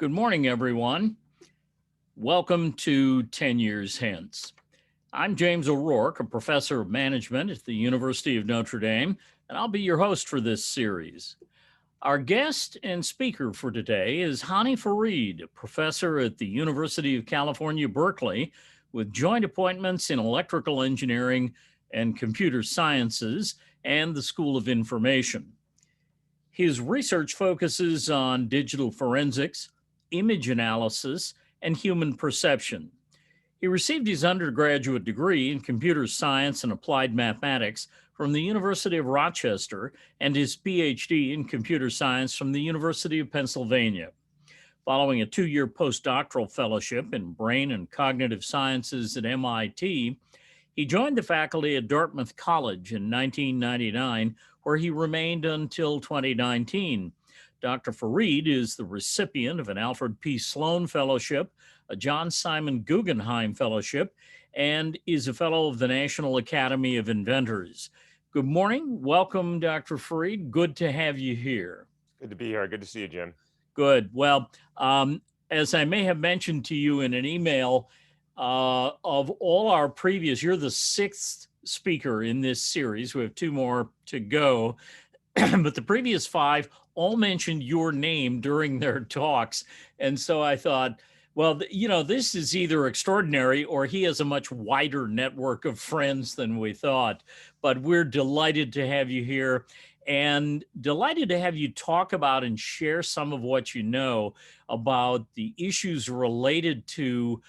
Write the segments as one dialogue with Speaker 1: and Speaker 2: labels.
Speaker 1: Good morning, everyone. Welcome to 10 Years Hence. I'm James O'Rourke, a professor of management at the University of Notre Dame, and I'll be your host for this series. Our guest and speaker for today is Hani Farid, a professor at the University of California, Berkeley, with joint appointments in electrical engineering and computer sciences and the School of Information. His research focuses on digital forensics, image analysis, and human perception. He received his undergraduate degree in computer science and applied mathematics from the University of Rochester and his PhD in computer science from the University of Pennsylvania. Following a 2-year postdoctoral fellowship in brain and cognitive sciences at MIT, he joined the faculty at Dartmouth College in 1999, where he remained until 2019. Dr. Farid is the recipient of an Alfred P. Sloan Fellowship, a John Simon Guggenheim Fellowship, and is a Fellow of the National Academy of Inventors. Good morning. Welcome, Dr. Farid. Good to have you here.
Speaker 2: Good to be here. Good to see you, Jim.
Speaker 1: Good. Well, as I may have mentioned to you in an email, of all our previous, you're the 6th speaker in this series. We have 2 more to go, but the previous 5 all mentioned your name during their talks. And so I thought, well, this is either extraordinary or he has a much wider network of friends than we thought. But we're delighted to have you here and delighted to have you talk about and share some of what you know about the issues related to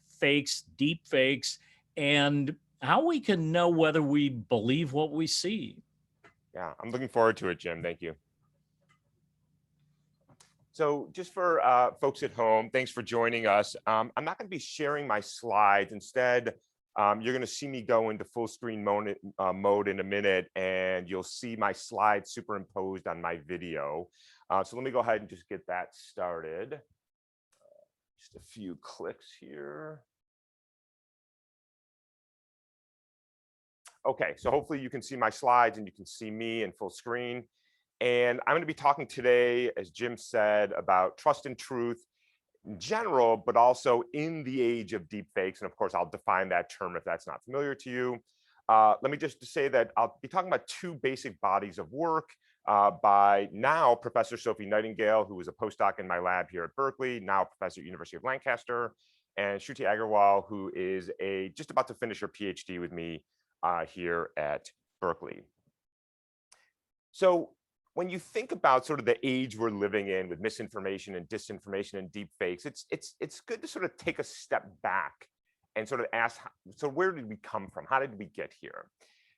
Speaker 1: fakes, deep fakes, and how we can know whether we believe what we see.
Speaker 2: Yeah, I'm looking forward to it, Jim. Thank you. So just for folks at home, thanks for joining us. I'm not going to be sharing my slides. Instead, you're going to see me go into full screen mode in a minute, and you'll see my slides superimposed on my video. So let me go ahead and just get that started. Just a few clicks here. Okay, so hopefully you can see my slides and you can see me in full screen. And I'm going to be talking today, as Jim said, about trust and truth in general, but also in the age of deepfakes. And of course, I'll define that term if that's not familiar to you. Let me just say that I'll be talking about 2 basic bodies of work by now Professor Sophie Nightingale, who was a postdoc in my lab here at Berkeley, now professor at University of Lancaster, and Shruti Agarwal, who is just about to finish her PhD with me here at Berkeley. So when you think about sort of the age we're living in with misinformation and disinformation and deep fakes, it's good to sort of take a step back and sort of ask, so where did we come from? How did we get here?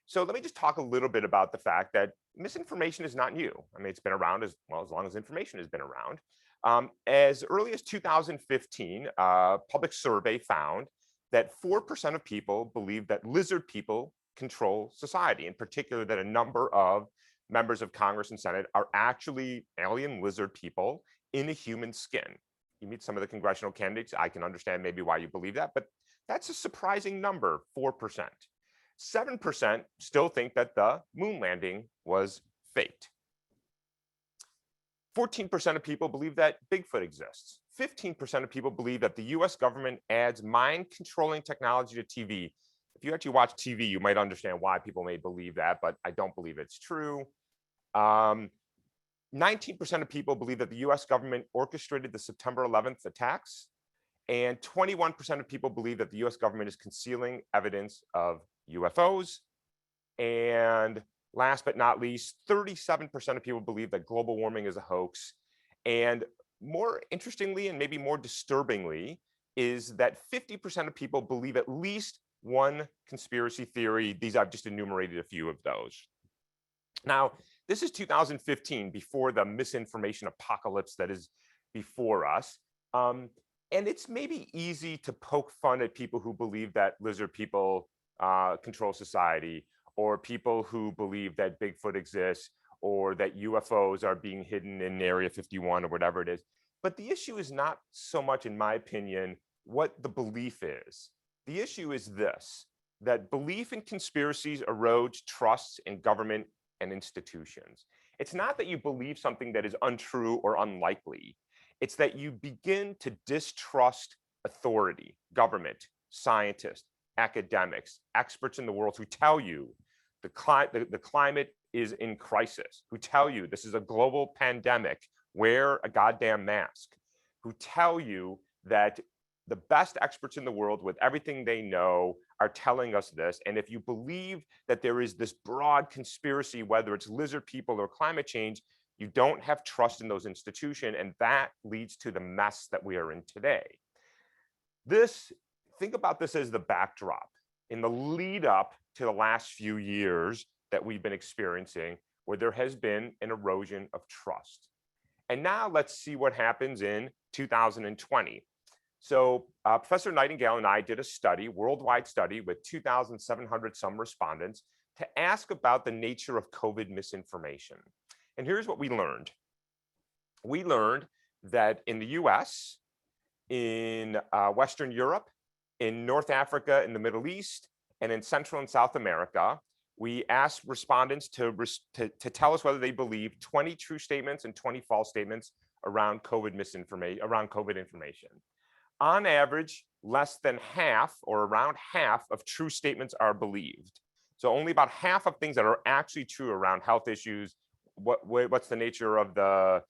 Speaker 2: So let me just talk a little bit about the fact that misinformation is not new. I mean, it's been around as long as information has been around. As early as 2015, a public survey found that 4% of people believe that lizard people control society, in particular that a number of members of Congress and Senate are actually alien lizard people in a human skin. You meet some of the congressional candidates, I can understand maybe why you believe that, but that's a surprising number, 4%. 7% still think that the moon landing was faked. 14% of people believe that Bigfoot exists. 15% of people believe that the US government adds mind-controlling technology to TV. If you actually watch TV, you might understand why people may believe that, but I don't believe it's true. 19% of people believe that the US government orchestrated the September 11th attacks, and 21% of people believe that the US government is concealing evidence of UFOs. And last but not least, 37% of people believe that global warming is a hoax. And more interestingly, and maybe more disturbingly, is that 50% of people believe at least one conspiracy theory. These, I've just enumerated a few of those. Now, this is 2015, before the misinformation apocalypse that is before us. And it's maybe easy to poke fun at people who believe that lizard people control society, or people who believe that Bigfoot exists, or that UFOs are being hidden in Area 51 or whatever it is. But the issue is not so much, in my opinion, what the belief is. The issue is this, that belief in conspiracies erodes trust in government and institutions. It's not that you believe something that is untrue or unlikely. It's that you begin to distrust authority, government, scientists, academics, experts in the world who tell you the climate is in crisis, who tell you this is a global pandemic, wear a goddamn mask, who tell you that the best experts in the world with everything they know are telling us this. And if you believe that there is this broad conspiracy, whether it's lizard people or climate change, you don't have trust in those institutions. And that leads to the mess that we are in today. Think about this as the backdrop. In the lead up to the last few years that we've been experiencing, where there has been an erosion of trust. And now let's see what happens in 2020. So Professor Nightingale and I did a study, worldwide study with 2,700 some respondents to ask about the nature of COVID misinformation. And here's what we learned. We learned that in the US, in Western Europe, in North Africa, in the Middle East, and in Central and South America, we asked respondents to tell us whether they believe 20 true statements and 20 false statements around COVID information. On average, less than half or around half of true statements are believed. So only about half of things that are actually true around health issues, what's the nature of the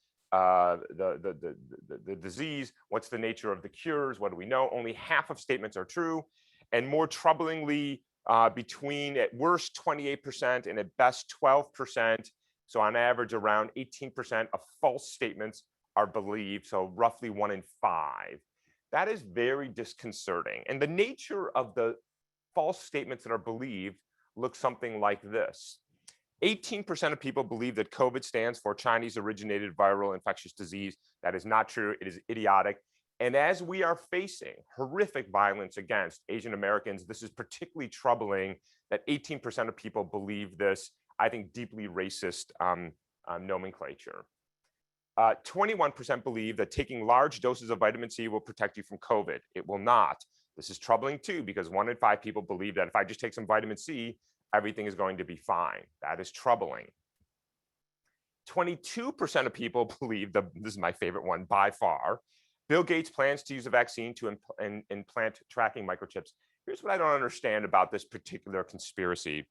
Speaker 2: disease, what's the nature of the cures, what do we know? Only half of statements are true. And more troublingly, between at worst 28% and at best 12%, so on average around 18% of false statements are believed, so roughly 1 in 5. That is very disconcerting. And the nature of the false statements that are believed looks something like this. 18% of people believe that COVID stands for Chinese originated viral infectious disease. That is not true. It is idiotic. And as we are facing horrific violence against Asian Americans, this is particularly troubling that 18% of people believe this, I think, deeply racist nomenclature. 21% believe that taking large doses of vitamin C will protect you from COVID. It will not. This is troubling too, because 1 in 5 people believe that if I just take some vitamin C, everything is going to be fine. That is troubling. 22% of people believe, this is my favorite one by far, Bill Gates plans to use a vaccine to implant tracking microchips. Here's what I don't understand about this particular conspiracy.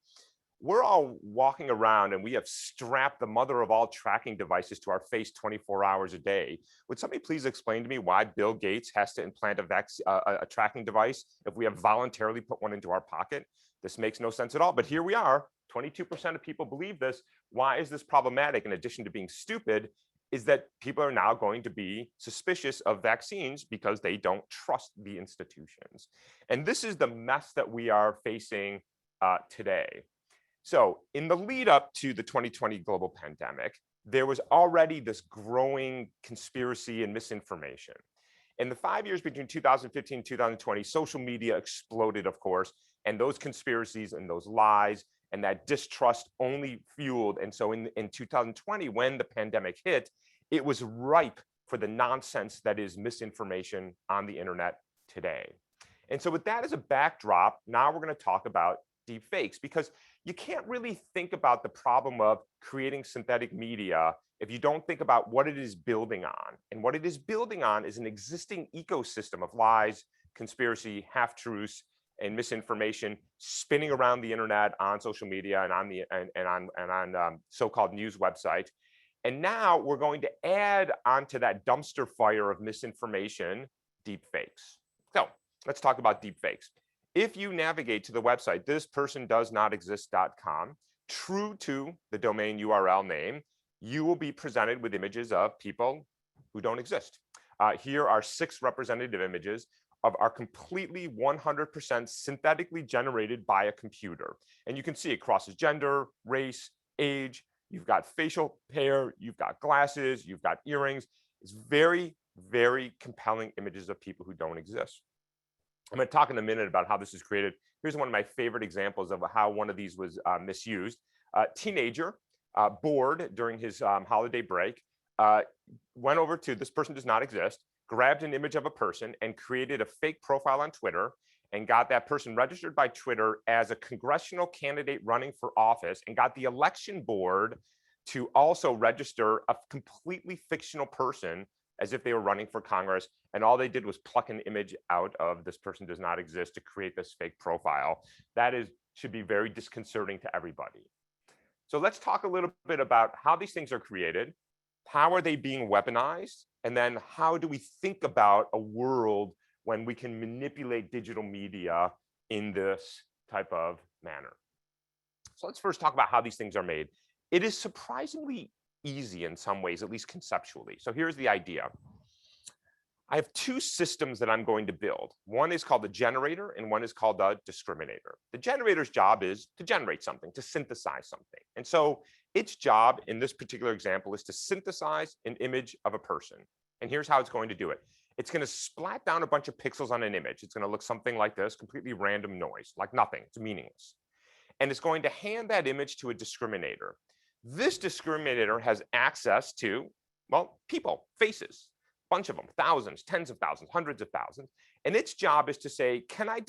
Speaker 2: We're all walking around and we have strapped the mother of all tracking devices to our face 24 hours a day. Would somebody please explain to me why Bill Gates has to implant a tracking device if we have voluntarily put one into our pocket? This makes no sense at all, but here we are. 22% of people believe this. Why is this problematic? In addition to being stupid, is that people are now going to be suspicious of vaccines because they don't trust the institutions. And this is the mess that we are facing today. So in the lead up to the 2020 global pandemic, there was already this growing conspiracy and misinformation. In the 5 years between 2015 and 2020, social media exploded, of course, and those conspiracies and those lies and that distrust only fueled. And so in 2020, when the pandemic hit, it was ripe for the nonsense that is misinformation on the internet today. And so with that as a backdrop, now we're going to talk about deep fakes, because you can't really think about the problem of creating synthetic media if you don't think about what it is building on. And what it is building on is an existing ecosystem of lies, conspiracy, half-truths, and misinformation spinning around the internet, on social media, and on so-called news websites. And now we're going to add onto that dumpster fire of misinformation deep fakes. So let's talk about deep fakes. If you navigate to the website thispersondoesnotexist.com, true to the domain URL name, you will be presented with images of people who don't exist. Here are 6 representative images are completely 100% synthetically generated by a computer. And you can see it crosses gender, race, age, you've got facial hair, you've got glasses, you've got earrings. It's very, very compelling images of people who don't exist. I'm going to talk in a minute about how this is created. Here's one of my favorite examples of how one of these was misused. Teenager, bored during his holiday break, went over to this person does not exist, grabbed an image of a person and created a fake profile on Twitter and got that person registered by Twitter as a congressional candidate running for office, and got the election board to also register a completely fictional person as if they were running for Congress, and all they did was pluck an image out of this person does not exist to create this fake profile. That should be very disconcerting to everybody. So let's talk a little bit about how these things are created, how are they being weaponized, and then how do we think about a world when we can manipulate digital media in this type of manner. So let's first talk about how these things are made. It is surprisingly easy in some ways, at least conceptually. So here's the idea. I have two systems that I'm going to build. One is called the generator and one is called the discriminator. The generator's job is to generate something, to synthesize something. And so its job in this particular example is to synthesize an image of a person. And here's how it's going to do it. It's going to splat down a bunch of pixels on an image. It's going to look something like this, completely random noise, like nothing. It's meaningless. And it's going to hand that image to a discriminator. This discriminator has access to, well, people, faces, bunch of them, thousands, tens of thousands, hundreds of thousands. And its job is to say, can I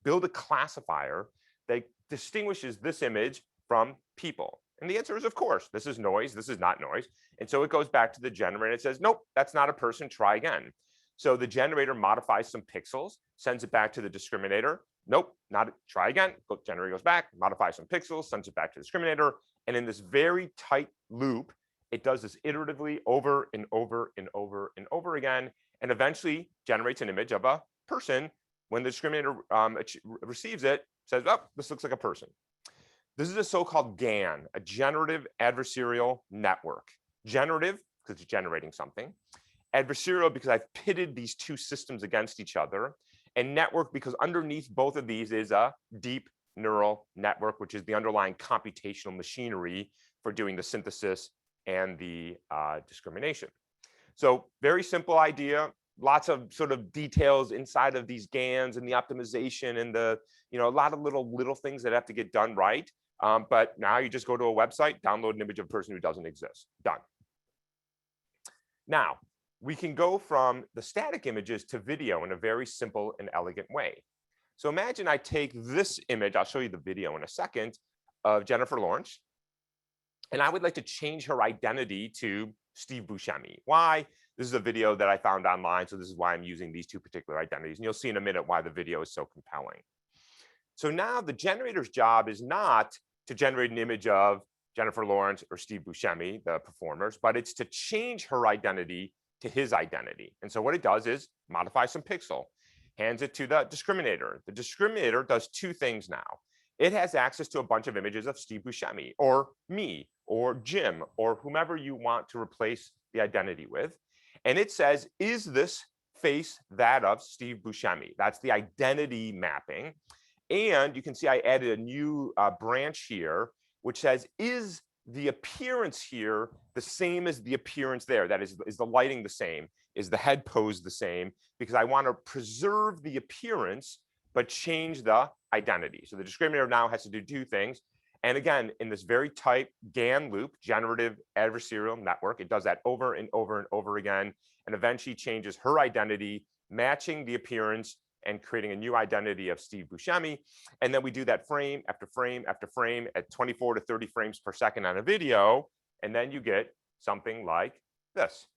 Speaker 2: build a classifier that distinguishes this image from people? And the answer is, of course, this is noise, this is not noise. And so it goes back to the generator and it says, nope, that's not a person, try again. So the generator modifies some pixels, sends it back to the discriminator. Nope, not try again. Generator goes back, modifies some pixels, sends it back to the discriminator. And in this very tight loop, it does this iteratively over and over and over and over again, and eventually generates an image of a person. When the discriminator receives it, says, oh, this looks like a person. This is a so-called GAN, a generative adversarial network. Generative, because it's generating something. Adversarial, because I've pitted these two systems against each other. And network, because underneath both of these is a deep neural network, which is the underlying computational machinery for doing the synthesis and the discrimination. So very simple idea, lots of sort of details inside of these GANs and the optimization and the, a lot of little things that have to get done right. But now you just go to a website, download an image of a person who doesn't exist, done. Now, we can go from the static images to video in a very simple and elegant way. So imagine I take this image, I'll show you the video in a second, of Jennifer Lawrence. And I would like to change her identity to Steve Buscemi. Why? This is a video that I found online, so this is why I'm using these two particular identities. And you'll see in a minute why the video is so compelling. So now the generator's job is not to generate an image of Jennifer Lawrence or Steve Buscemi, the performers, but it's to change her identity to his identity. And so what it does is modify some pixel, hands it to the discriminator. The discriminator does two things now. It has access to a bunch of images of Steve Buscemi or me or Jim or whomever you want to replace the identity with. And it says, is this face that of Steve Buscemi? That's the identity mapping. And you can see I added a new branch here, which says, is the appearance here the same as the appearance there? That is the lighting the same? Is the head pose the same? Because I want to preserve the appearance, but change the identity. So the discriminator now has to do two things. And again, in this very tight GAN loop, generative adversarial network, it does that over and over and over again, and eventually changes her identity, matching the appearance and creating a new identity of Steve Buscemi. And then we do that frame after frame after frame at 24 to 30 frames per second on a video. And then you get something like this.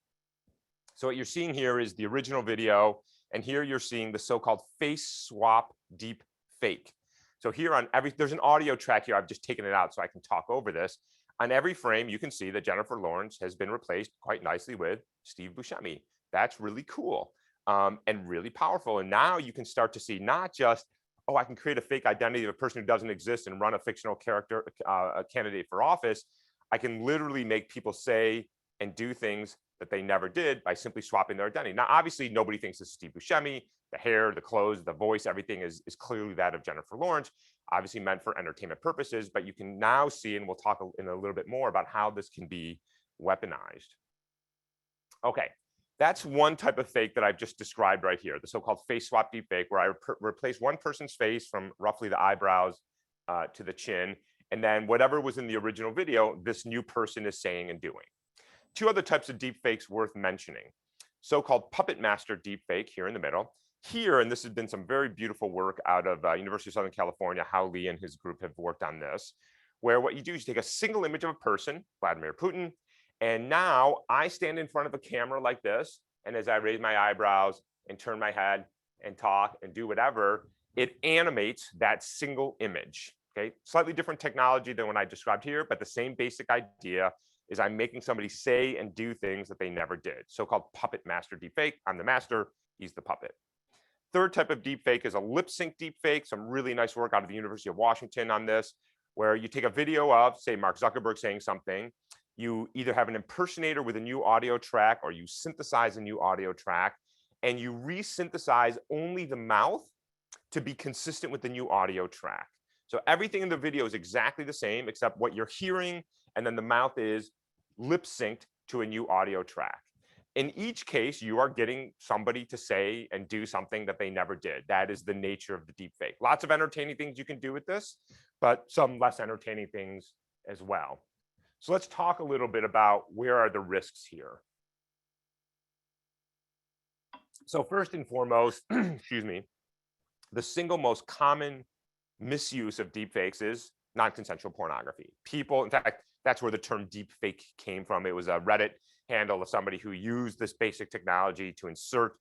Speaker 2: So what you're seeing here is the original video. And here you're seeing the so-called face swap deep fake. So here on there's an audio track here. I've just taken it out so I can talk over this. On every frame, you can see that Jennifer Lawrence has been replaced quite nicely with Steve Buscemi. That's really cool and really powerful. And now you can start to see not just, oh, I can create a fake identity of a person who doesn't exist and run a fictional character, a candidate for office. I can literally make people say and do things that they never did by simply swapping their identity. Now, obviously, nobody thinks this is Steve Buscemi. The hair, the clothes, the voice, everything is clearly that of Jennifer Lawrence, obviously meant for entertainment purposes. But you can now see, and we'll talk in a little bit more about how this can be weaponized. Okay, that's one type of fake that I've just described right here, the so-called face swap deepfake, where I replace one person's face from roughly the eyebrows to the chin, and then whatever was in the original video, this new person is saying and doing. Two other types of deepfakes worth mentioning. So-called puppet master deepfake here in the middle. Here, and this has been some very beautiful work out of University of Southern California, Hao Li and his group have worked on this, where what you do is you take a single image of a person, Vladimir Putin, And now I stand in front of a camera like this, and as I raise my eyebrows and turn my head and talk and do whatever, it animates that single image. Okay, slightly different technology than what I described here, but the same basic idea is I'm making somebody say and do things that they never did. So-called puppet master deepfake. I'm the master, he's the puppet. Third type of deepfake is a lip sync deepfake. Some really nice work out of the University of Washington on this, where you take a video of, say, Mark Zuckerberg saying something. You either have an impersonator with a new audio track, or you synthesize a new audio track, and you resynthesize only the mouth to be consistent with the new audio track. So everything in the video is exactly the same, except what you're hearing, and then the mouth is lip synced to a new audio track. In each case, you are getting somebody to say and do something that they never did. That is the nature of the deepfake. Lots of entertaining things you can do with this, but some less entertaining things as well. So let's talk a little bit about where are the risks here. So first and foremost, excuse me, the single most common misuse of deepfakes is non-consensual pornography. People, in fact, that's where the term deepfake came from. It was a Reddit handle of somebody who used this basic technology to insert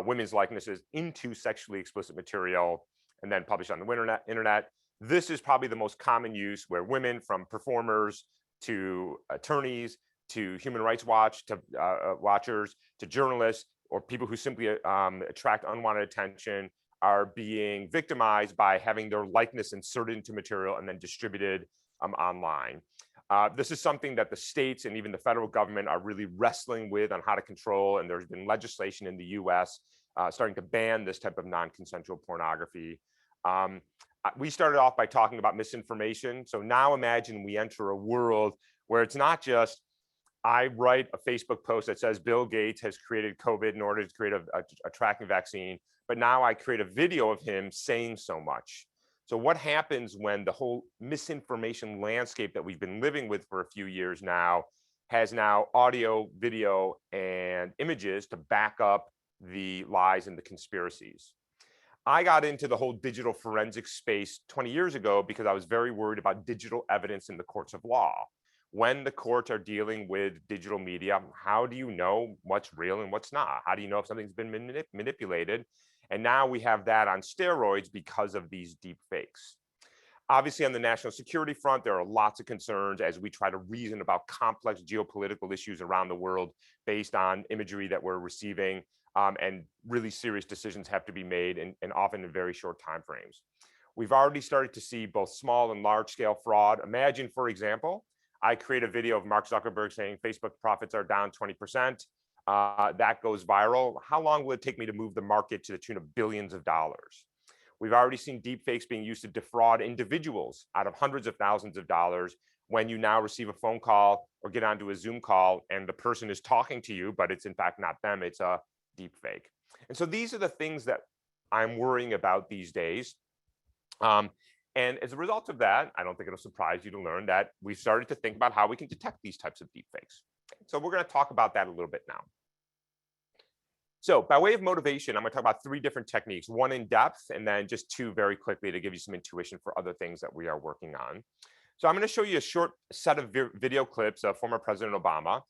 Speaker 2: women's likenesses into sexually explicit material and then publish on the internet. This is probably the most common use, where women, from performers to attorneys to Human Rights Watch to watchers to journalists, or people who simply attract unwanted attention, are being victimized by having their likeness inserted into material and then distributed online. This is something that the states and even the federal government are really wrestling with on how to control, and there's been legislation in the US starting to ban this type of non-consensual pornography. We started off by talking about misinformation. So now imagine we enter a world where it's not just I write a Facebook post that says Bill Gates has created COVID in order to create a tracking vaccine, but now I create a video of him saying so much. So what happens when the whole misinformation landscape that we've been living with for a few years now has now audio, video, and images to back up the lies and the conspiracies? I got into the whole digital forensic space 20 years ago because I was very worried about digital evidence in the courts of law. When the courts are dealing with digital media, how do you know what's real and what's not? How do you know if something's been manipulated? And now we have that on steroids because of these deep fakes. Obviously, on the national security front, there are lots of concerns as we try to reason about complex geopolitical issues around the world based on imagery that we're receiving. And really serious decisions have to be made, and often in very short timeframes. We've already started to see both small and large scale fraud. Imagine, for example, I create a video of Mark Zuckerberg saying Facebook profits are down 20%. That goes viral. How long will it take me to move the market to the tune of billions of dollars? We've already seen deepfakes being used to defraud individuals out of hundreds of thousands of dollars, when you now receive a phone call or get onto a Zoom call and the person is talking to you, but it's in fact not them, it's a deepfake. And so these are the things that I'm worrying about these days. And as a result of that, I don't think it'll surprise you to learn that we've started to think about how we can detect these types of deepfakes. So we're going to talk about that a little bit now. So by way of motivation, I'm going to talk about 3 different techniques, 1 in depth, and then just 2 very quickly to give you some intuition for other things that we are working on. So I'm going to show you a short set of video clips of former President Obama.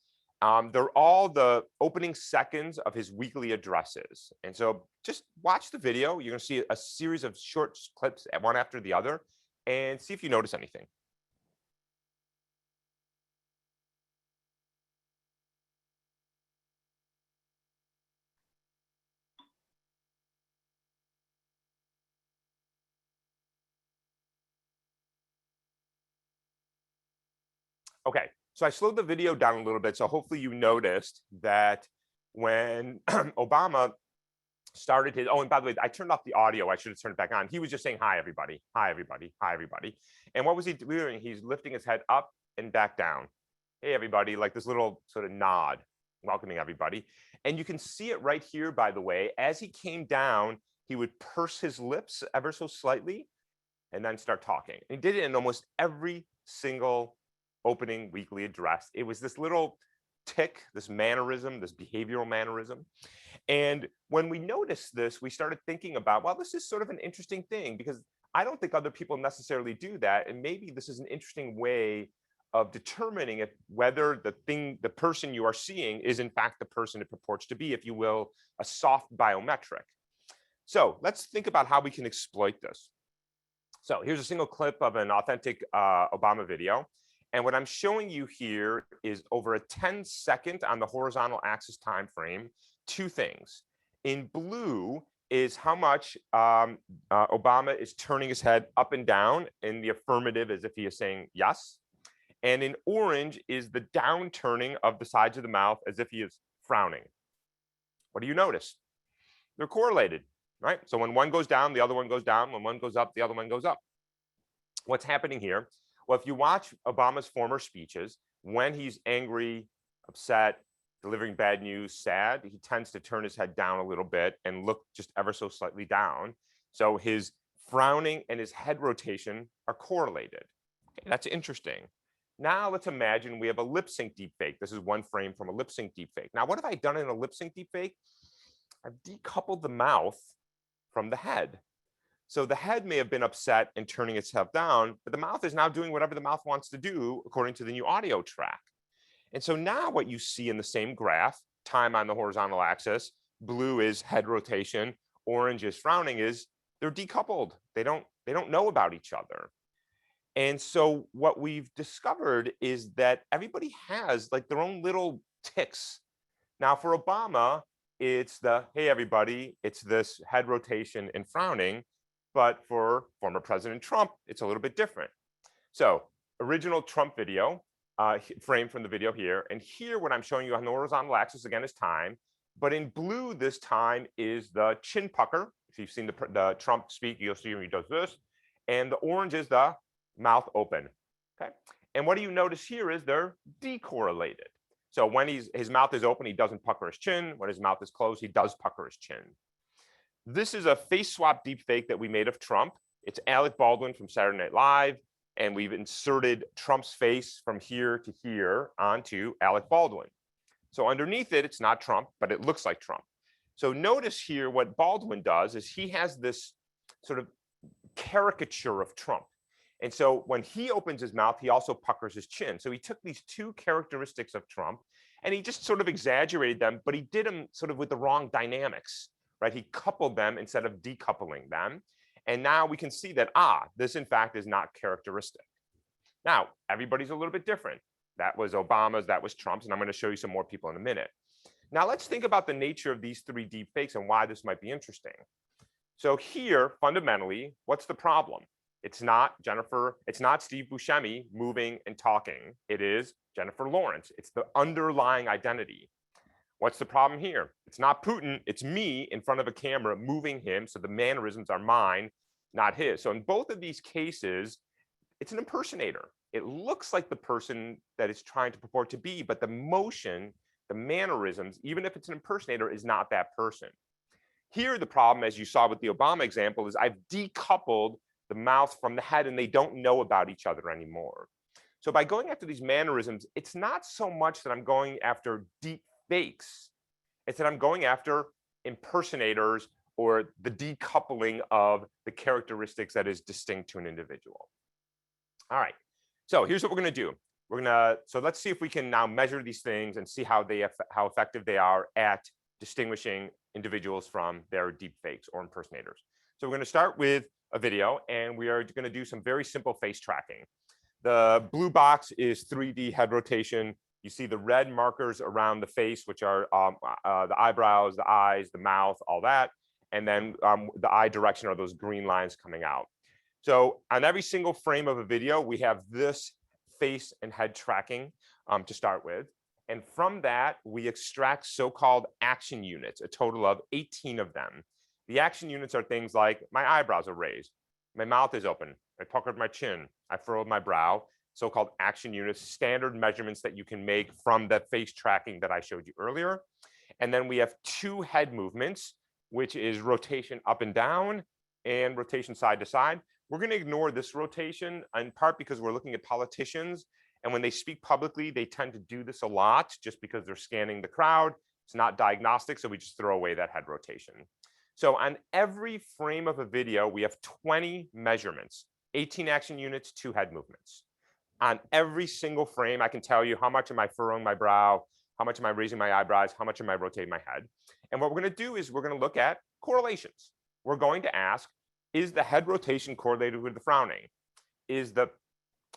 Speaker 2: They're all the opening seconds of his weekly addresses. And so just watch the video. You're going to see a series of short clips, one after the other, and see if you notice anything. Okay, so I slowed the video down a little bit. So hopefully you noticed that when Obama started his, oh, and by the way, I turned off the audio. I should have turned it back on. He was just saying, hi, everybody. Hi, everybody. Hi, everybody. And what was he doing? He's lifting his head up and back down. Hey, everybody, like this little sort of nod, welcoming everybody. And you can see it right here, by the way. As he came down, he would purse his lips ever so slightly and then start talking. And he did it in almost every single opening weekly address. It was this little tick, this mannerism, this behavioral mannerism. And when we noticed this, we started thinking about, well, this is sort of an interesting thing, because I don't think other people necessarily do that. And maybe this is an interesting way of determining whether the person you are seeing is in fact the person it purports to be, if you will, a soft biometric. So let's think about how we can exploit this. So here's a single clip of an authentic Obama video. And what I'm showing you here is over a 10-second on the horizontal axis time frame, two things. In blue is how much Obama is turning his head up and down in the affirmative, as if he is saying yes. And in orange is the down turning of the sides of the mouth as if he is frowning. What do you notice? They're correlated, right? So when one goes down, the other one goes down. When one goes up, the other one goes up. What's happening here? Well, if you watch Obama's former speeches, when he's angry, upset, delivering bad news, sad, he tends to turn his head down a little bit and look just ever so slightly down. So his frowning and his head rotation are correlated. Okay, that's interesting. Now let's imagine we have a lip sync deepfake. This is one frame from a lip sync deepfake. Now, what have I done in a lip sync deepfake? I've decoupled the mouth from the head. So the head may have been upset and turning itself down, but the mouth is now doing whatever the mouth wants to do according to the new audio track. And so now what you see in the same graph, time on the horizontal axis, blue is head rotation, orange is frowning, is they're decoupled. They don't know about each other. And so what we've discovered is that everybody has like their own little tics. Now for Obama, it's the, hey, everybody, it's this head rotation and frowning. But for former President Trump, it's a little bit different. So original Trump video, frame from the video here. And here, what I'm showing you on the horizontal axis, again, is time. But in blue, this time is the chin pucker. If you've seen the Trump speak, you'll see when he does this. And the orange is the mouth open. Okay. And what do you notice here is they're decorrelated. So when his mouth is open, he doesn't pucker his chin. When his mouth is closed, he does pucker his chin. This is a face swap deepfake that we made of Trump. It's Alec Baldwin from Saturday Night Live. And we've inserted Trump's face from here to here onto Alec Baldwin. So underneath it, it's not Trump, but it looks like Trump. So notice here what Baldwin does is he has this sort of caricature of Trump. And so when he opens his mouth, he also puckers his chin. So he took these two characteristics of Trump and he just sort of exaggerated them, but he did them sort of with the wrong dynamics, right? He coupled them instead of decoupling them. And now we can see that, this in fact is not characteristic. Now, everybody's a little bit different. That was Obama's, that was Trump's, and I'm going to show you some more people in a minute. Now let's think about the nature of these three deepfakes and why this might be interesting. So here, fundamentally, what's the problem? It's not Jennifer, it's not Steve Buscemi moving and talking. It is Jennifer Lawrence. It's the underlying identity. What's the problem here? It's not Putin, it's me in front of a camera moving him, so the mannerisms are mine, not his. So in both of these cases, it's an impersonator. It looks like the person that it's trying to purport to be, but the motion, the mannerisms, even if it's an impersonator, is not that person. Here, the problem, as you saw with the Obama example, is I've decoupled the mouth from the head and they don't know about each other anymore. So by going after these mannerisms, it's not so much that I'm going after deep fakes, it's that I'm going after impersonators or the decoupling of the characteristics that is distinct to an individual. All right, so here's what we're going to do. So let's see if we can now measure these things and see how effective they are at distinguishing individuals from their deep fakes or impersonators. So we're going to start with a video and we are going to do some very simple face tracking. The blue box is 3D head rotation. You see the red markers around the face, which are the eyebrows, the eyes, the mouth, all that. And then the eye direction are those green lines coming out. So on every single frame of a video, we have this face and head tracking to start with. And from that, we extract so-called action units, a total of 18 of them. The action units are things like my eyebrows are raised, my mouth is open, I puckered my chin, I furrowed my brow, so-called action units, standard measurements that you can make from the face tracking that I showed you earlier. And then we have two head movements, which is rotation up and down and rotation side to side. We're going to ignore this rotation in part because we're looking at politicians. And when they speak publicly, they tend to do this a lot just because they're scanning the crowd. It's not diagnostic, so we just throw away that head rotation. So on every frame of a video, we have 20 measurements, 18 action units, 2 head movements. On every single frame, I can tell you how much am I furrowing my brow, how much am I raising my eyebrows, how much am I rotating my head. And what we're going to do is we're going to look at correlations. We're going to ask, is the head rotation correlated with the frowning? Is the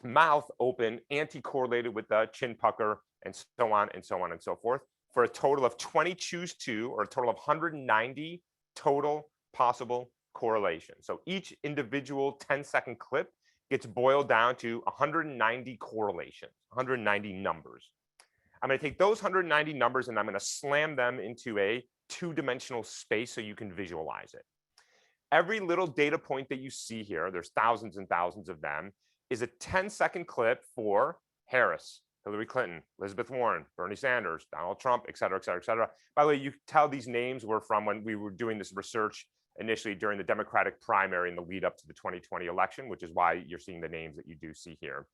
Speaker 2: mouth open anti-correlated with the chin pucker, and so on and so on and so forth, for a total of 20 choose 2, or a total of 190 total possible correlations. So each individual 10-second clip gets boiled down to 190 correlations, 190 numbers. I'm going to take those 190 numbers and I'm going to slam them into a two-dimensional space so you can visualize it. Every little data point that you see here, there's thousands and thousands of them, is a 10-second clip for Harris, Hillary Clinton, Elizabeth Warren, Bernie Sanders, Donald Trump, et cetera, et cetera, et cetera. By the way, you can tell these names were from when we were doing this research initially during the Democratic primary in the lead up to the 2020 election, which is why you're seeing the names that you do see here.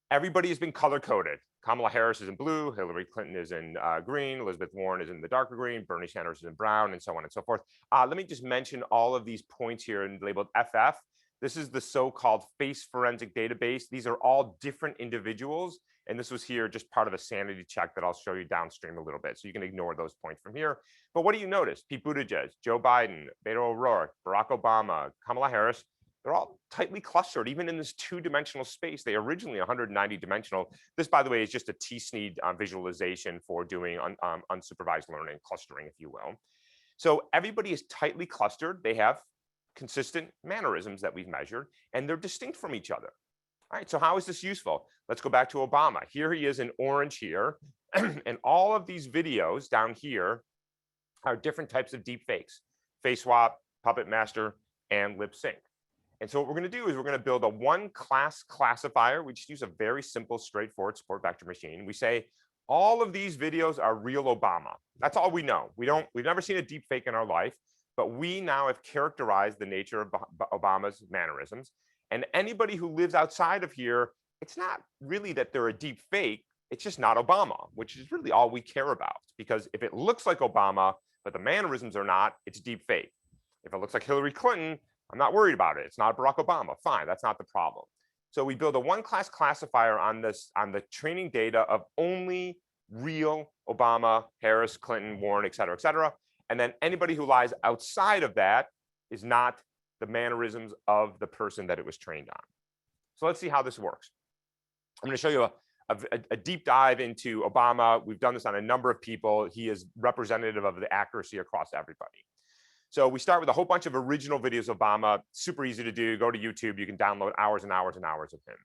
Speaker 2: Everybody has been color coded. Kamala Harris is in blue, Hillary Clinton is in green, Elizabeth Warren is in the darker green, Bernie Sanders is in brown, and so on and so forth. Let me just mention all of these points here and labeled FF. This is the so-called face forensic database. These are all different individuals. And this was here just part of a sanity check that I'll show you downstream a little bit. So you can ignore those points from here. But what do you notice? Pete Buttigieg, Joe Biden, Beto O'Rourke, Barack Obama, Kamala Harris, they're all tightly clustered, even in this two-dimensional space. They originally 190 dimensional. This, by the way, is just a T-SNEAD visualization for doing unsupervised learning, clustering, if you will. So everybody is tightly clustered. They have consistent mannerisms that we've measured, and they're distinct from each other. All right, so how is this useful? Let's go back to Obama. Here he is in orange here, and all of these videos down here are different types of deep fakes: face swap, puppet master, and lip sync. And so what we're going to do is we're going to build a one-class classifier. We just use a very simple, straightforward support vector machine. We say all of these videos are real Obama. That's all we know. We've never seen a deep fake in our life, but we now have characterized the nature of Obama's mannerisms. And anybody who lives outside of here, it's not really that they're a deep fake. It's just not Obama, which is really all we care about. Because if it looks like Obama, but the mannerisms are not, it's deep fake. If it looks like Hillary Clinton, I'm not worried about it. It's not Barack Obama. Fine, that's not the problem. So we build a one-class classifier on the training data of only real Obama, Harris, Clinton, Warren, et cetera, and then anybody who lies outside of that is not the mannerisms of the person that it was trained on. So let's see how this works. I'm going to show you a deep dive into Obama. We've done this on a number of people. He is representative of the accuracy across everybody. So we start with a whole bunch of original videos of Obama. Super easy to do. Go to YouTube. You can download hours and hours and hours of him.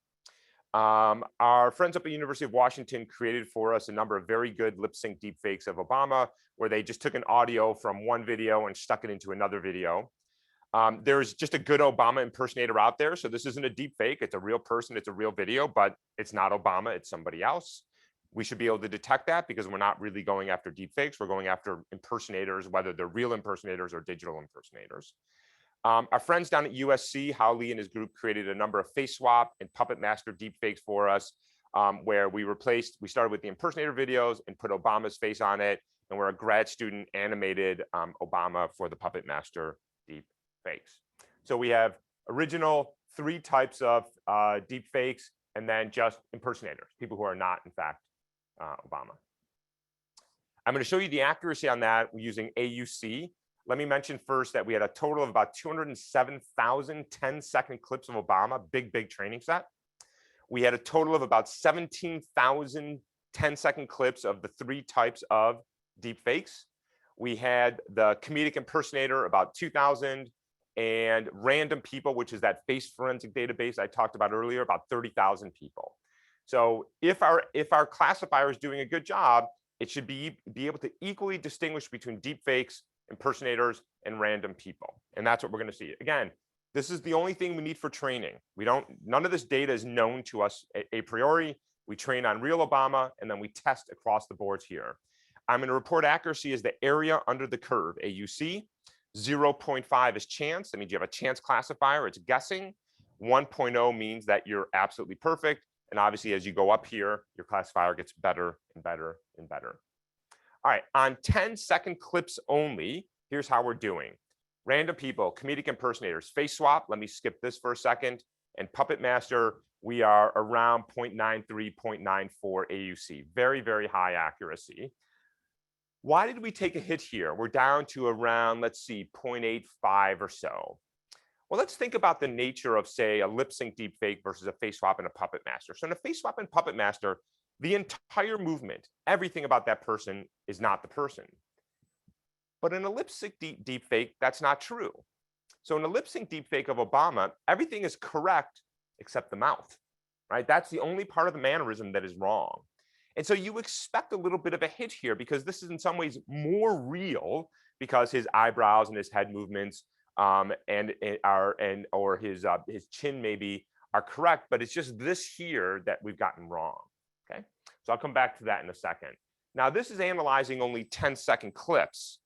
Speaker 2: Our friends up at the University of Washington created for us a number of very good lip sync deepfakes of Obama, where they just took an audio from one video and stuck it into another video. There's just a good Obama impersonator out there. So this isn't a deep fake. It's a real person. It's a real video, but it's not Obama. It's somebody else. We should be able to detect that because we're not really going after deep fakes. We're going after impersonators, whether they're real impersonators or digital impersonators. Our friends down at USC, Hao Lee and his group, created a number of face swap and puppet master deepfakes for us, where we started with the impersonator videos and put Obama's face on it. And where a grad student animated Obama for the puppet master deep fakes. So we have original 3 types of deep fakes, and then just impersonators, people who are not, in fact, Obama. I'm going to show you the accuracy on that using AUC. Let me mention first that we had a total of about 207,000 10-second clips of Obama, big training set. We had a total of about 17,000 10-second clips of the 3 types of deep fakes. We had the comedic impersonator, about 2,000, and random people, which is that face forensic database I talked about earlier, about 30,000 people. So if our classifier is doing a good job, it should be able to equally distinguish between deep fakes, impersonators, and random people. And that's what we're going to see. Again, this is the only thing we need for training. None of this data is known to us a priori. We train on real Obama, and then we test across the boards here. I'm going to report accuracy as the area under the curve, AUC. 0.5 is chance. That means you have a chance classifier. It's guessing. 1.0 means that you're absolutely perfect. And obviously, as you go up here, your classifier gets better and better and better. All right, on 10-second clips only, here's how we're doing. Random people, comedic impersonators, face swap. Let me skip this for a second And Puppet Master, we are around 0.93, 0.94 AUC, very, very high accuracy. Why did we take a hit here? We're down to around, let's see, 0.85 or so. Well, let's think about the nature of, say, a lip sync deepfake versus a face swap and a Puppet Master. So in a face swap and Puppet Master, the entire movement, everything about that person is not the person. But in a lip sync deepfake, that's not true. So in a lip sync deepfake of Obama, everything is correct except the mouth, right? That's the only part of the mannerism that is wrong. And so you expect a little bit of a hit here because this is in some ways more real because his eyebrows and his head movements or his chin maybe are correct, but it's just this here that we've gotten wrong. Okay, so I'll come back to that in a second. Now this is analyzing only 10-second clips.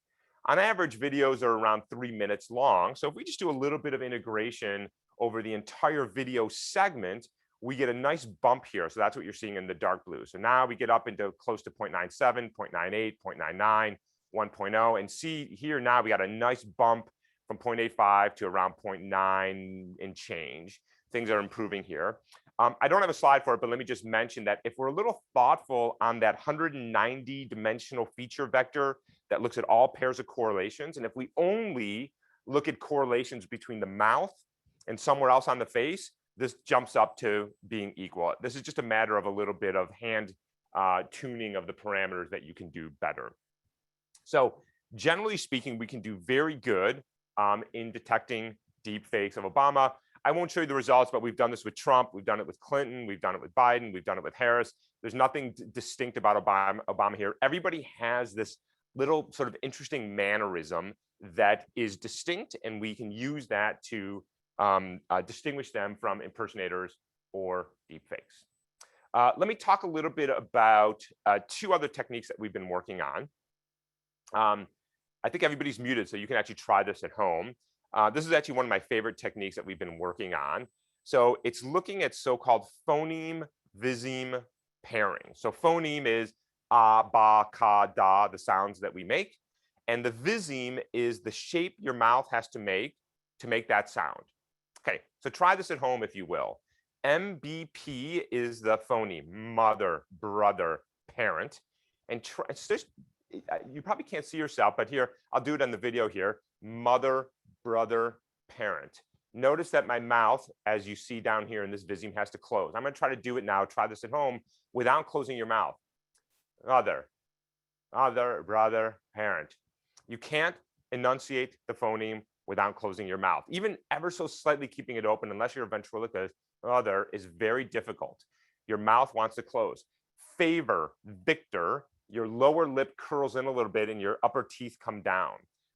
Speaker 2: On average, videos are around 3 minutes long. So if we just do a little bit of integration over the entire video segment, we get a nice bump here. So that's what you're seeing in the dark blue. So now we get up into close to 0.97, 0.98, 0.99, 1.0, and see here now we got a nice bump from 0.85 to around 0.9 and change. Things are improving here. I don't have a slide for it, but let me just mention that if we're a little thoughtful on that 190 dimensional feature vector that looks at all pairs of correlations, and if we only look at correlations between the mouth and somewhere else on the face, this jumps up to being equal. This is just a matter of a little bit of hand tuning of the parameters that you can do better. So generally speaking, we can do very good in detecting deep fakes of Obama. I won't show you the results, but we've done this with Trump, we've done it with Clinton, we've done it with Biden, we've done it with Harris. There's nothing distinct about Obama here. Everybody has this little sort of interesting mannerism that is distinct, and we can use that to distinguish them from impersonators or deepfakes. Let me talk a little bit about two other techniques that we've been working on. I think everybody's muted, so you can actually try this at home. This is actually one of my favorite techniques that we've been working on. So it's looking at so-called phoneme-viseme pairing. So phoneme is ba, ka, da, the sounds that we make. And the viseme is the shape your mouth has to make that sound. Okay, so try this at home if you will. MBP is the phoneme, mother, brother, parent. And it's just, you probably can't see yourself, but here, I'll do it on the video here. Mother, brother, parent. Notice that my mouth, as you see down here in this viseme, has to close. I'm going to try to do it now. Try this at home without closing your mouth. Mother, brother, parent. You can't enunciate the phoneme without closing your mouth. Even ever so slightly keeping it open, unless you're a ventriloquist, other is very difficult. Your mouth wants to close. Favor, victor, your lower lip curls in a little bit and your upper teeth come down.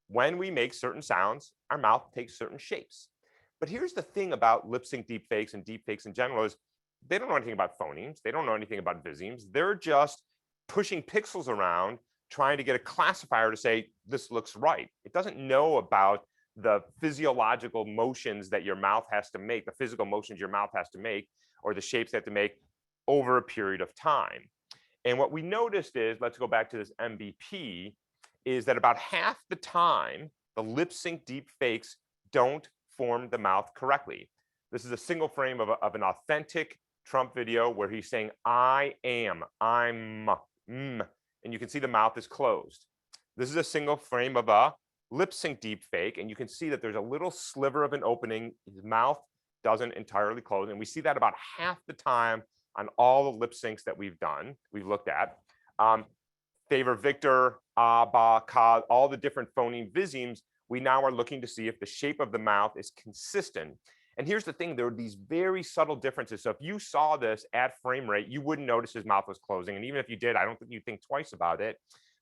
Speaker 2: When we make certain sounds, our mouth takes certain shapes. But here's the thing about lip sync deepfakes and deepfakes in general is they don't know anything about phonemes. They don't know anything about visemes. They're just pushing pixels around, trying to get a classifier to say, this looks right. It doesn't know about the physiological motions that your mouth has to make, the physical motions your mouth has to make, or the shapes they have to make over a period of time. And what we noticed is, let's go back to this MVP, is that about half the time, the lip sync deep fakes don't form the mouth correctly. This is a single frame of an authentic Trump video where he's saying, I am, I'm, and you can see the mouth is closed. This is a single frame of a lip sync deep fake, and you can see that there's a little sliver of an opening. His mouth doesn't entirely close, and we see that about half the time on all the lip syncs that we've looked at. Favor, victor, ba, ka, all the different phoneme visemes, we now are looking to see if the shape of the mouth is consistent. And here's the thing, there are these very subtle differences. So if you saw this at frame rate, you wouldn't notice his mouth was closing. And even if you did, I don't think you'd think twice about it.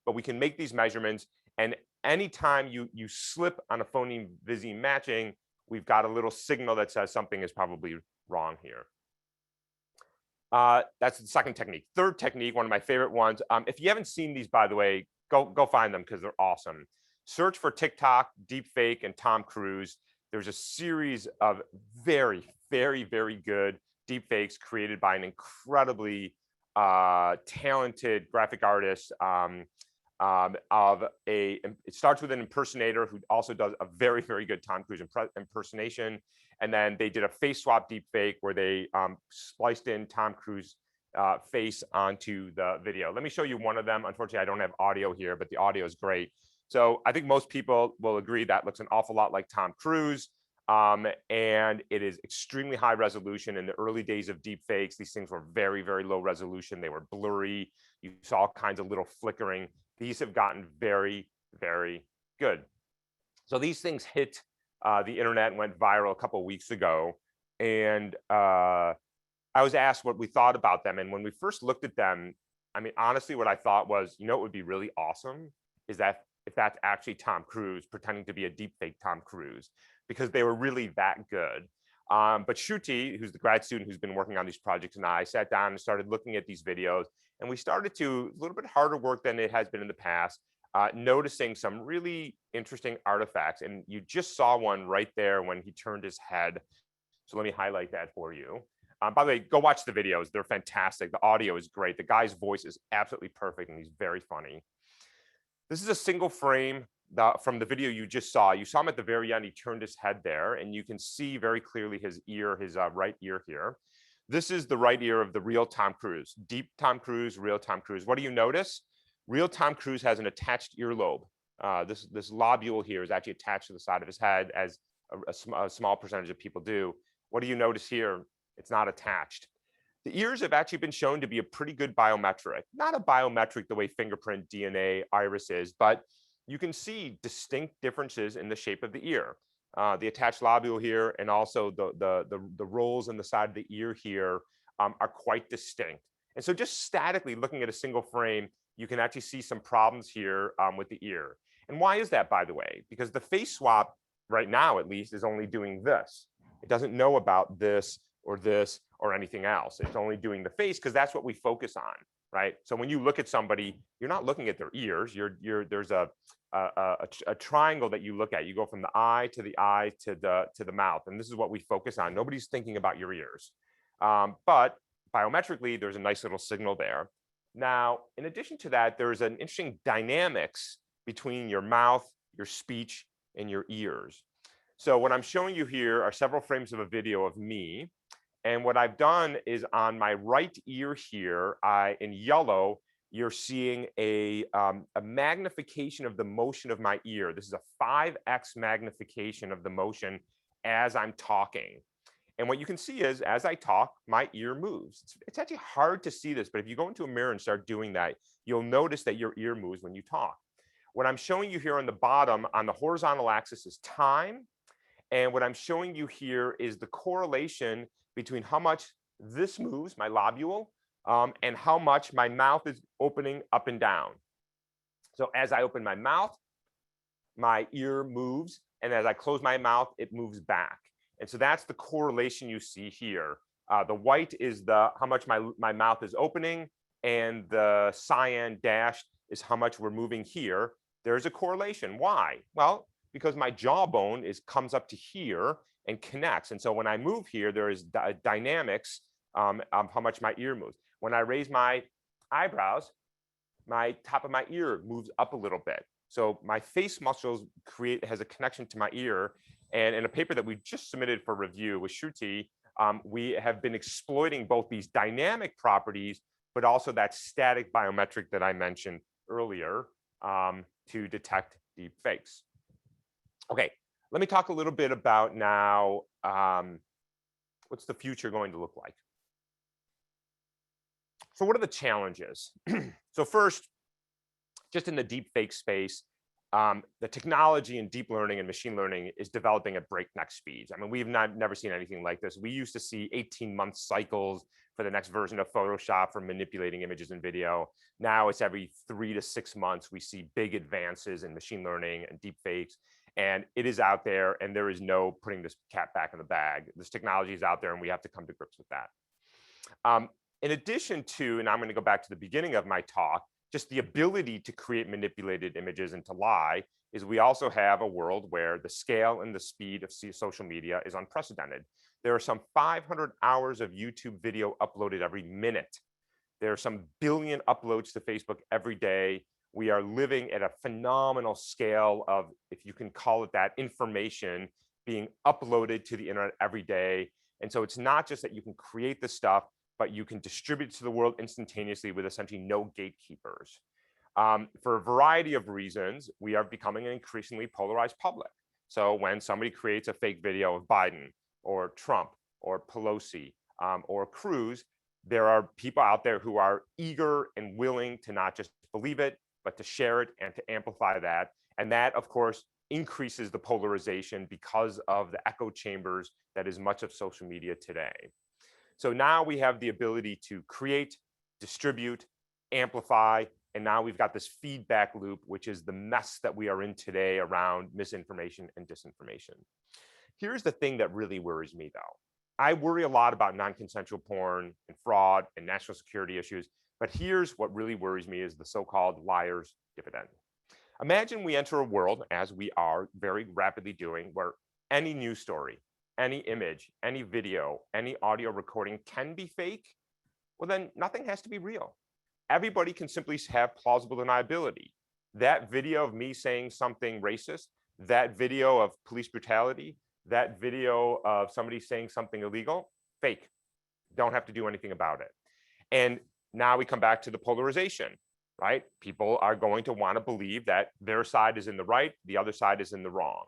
Speaker 2: But we can make these measurements. And anytime you slip on a phoneme viseme matching, we've got a little signal that says something is probably wrong here. That's the second technique. Third technique, one of my favorite ones. If you haven't seen these, by the way, go find them because they're awesome. Search for TikTok, deepfake, and Tom Cruise. There's a series of very, very, very good deepfakes created by an incredibly talented graphic artist it starts with an impersonator who also does a very, very good Tom Cruise impersonation. And then they did a face swap deep fake where they spliced in Tom Cruise face onto the video. Let me show you one of them. Unfortunately, I don't have audio here, but the audio is great. So I think most people will agree that looks an awful lot like Tom Cruise. And it is extremely high resolution. In the early days of deep fakes, these things were very, very low resolution. They were blurry. You saw all kinds of little flickering. These have gotten very, very good. So these things hit the internet and went viral a couple of weeks ago. And I was asked what we thought about them. And when we first looked at them, I mean, honestly, what I thought was, you know, what would be really awesome is that if that's actually Tom Cruise pretending to be a deepfake Tom Cruise, because they were really that good. But Shruti, who's the grad student who's been working on these projects, and I sat down and started looking at these videos, and we started to, a little bit harder work than it has been in the past, noticing some really interesting artifacts. And you just saw one right there when he turned his head. So let me highlight that for you. By the way, go watch the videos. They're fantastic. The audio is great. The guy's voice is absolutely perfect, and he's very funny. This is a single frame from the video you just saw. You saw him at the very end. He turned his head there, and you can see very clearly his ear, his right ear here. This is the right ear of the real Tom Cruise. Deep Tom Cruise, real Tom Cruise. What do you notice? Real Tom Cruise has an attached earlobe. This lobule here is actually attached to the side of his head, as a small percentage of people do. What do you notice here? It's not attached. The ears have actually been shown to be a pretty good biometric. Not a biometric the way fingerprint, DNA, iris is, but you can see distinct differences in the shape of the ear. The attached lobule here and also the rolls in the side of the ear here are quite distinct. And so just statically looking at a single frame, you can actually see some problems here with the ear. And why is that, by the way? Because the face swap right now, at least, is only doing this. It doesn't know about this or anything else. It's only doing the face because that's what we focus on, right? So when you look at somebody, you're not looking at their ears. There's a triangle that you look at. You go from the eye to the mouth, and this is what we focus on. Nobody's thinking about your ears, but biometrically, there's a nice little signal there. Now, in addition to that, there's an interesting dynamics between your mouth, your speech, and your ears. So what I'm showing you here are several frames of a video of me. And what I've done is on my right ear here, in yellow, you're seeing a magnification of the motion of my ear. This is a 5x magnification of the motion as I'm talking. And what you can see is as I talk, my ear moves. It's actually hard to see this, but if you go into a mirror and start doing that, you'll notice that your ear moves when you talk. What I'm showing you here on the bottom on the horizontal axis is time. And what I'm showing you here is the correlation between how much this moves, my lobule, and how much my mouth is opening up and down. So as I open my mouth, my ear moves. And as I close my mouth, it moves back. And so that's the correlation you see here. The white is how much my mouth is opening, and the cyan dashed is how much we're moving here. There's a correlation. Why? Well, because my jawbone comes up to here and connects. And so when I move here, there is dynamics of how much my ear moves. When I raise my eyebrows, my top of my ear moves up a little bit. So my face muscles has a connection to my ear. And in a paper that we just submitted for review with Shruti, we have been exploiting both these dynamic properties, but also that static biometric that I mentioned earlier to detect deep fakes. Okay, let me talk a little bit about now what's the future going to look like. So what are the challenges? So first, just in the deep fake space, the technology in deep learning and machine learning is developing at breakneck speeds. I mean, we've never seen anything like this. We used to see 18-month cycles for the next version of Photoshop for manipulating images and video. Now it's every 3 to 6 months we see big advances in machine learning and deep fakes. And it is out there, and there is no putting this cat back in the bag. This technology is out there, and we have to come to grips with that. In addition to, and I'm going to go back to the beginning of my talk, just the ability to create manipulated images and to lie, is we also have a world where the scale and the speed of social media is unprecedented. There are some 500 hours of YouTube video uploaded every minute. There are some billion uploads to Facebook every day. We are living at a phenomenal scale of, if you can call it that, information being uploaded to the internet every day. And so it's not just that you can create the stuff, but you can distribute it to the world instantaneously with essentially no gatekeepers. For a variety of reasons, we are becoming an increasingly polarized public. So when somebody creates a fake video of Biden or Trump or Pelosi or Cruz, there are people out there who are eager and willing to not just believe it, but to share it and to amplify that. And that, of course, increases the polarization because of the echo chambers that is much of social media today. So now we have the ability to create, distribute, amplify, and now we've got this feedback loop, which is the mess that we are in today around misinformation and disinformation. Here's the thing that really worries me, though. I worry a lot about non-consensual porn and fraud and national security issues, but here's what really worries me is the so-called liar's dividend. Imagine we enter a world, as we are very rapidly doing, where any news story, any image, any video, any audio recording can be fake. Well, then nothing has to be real. Everybody can simply have plausible deniability. That video of me saying something racist, that video of police brutality, that video of somebody saying something illegal, fake. Don't have to do anything about it. And now we come back to the polarization, right? People are going to want to believe that their side is in the right, the other side is in the wrong.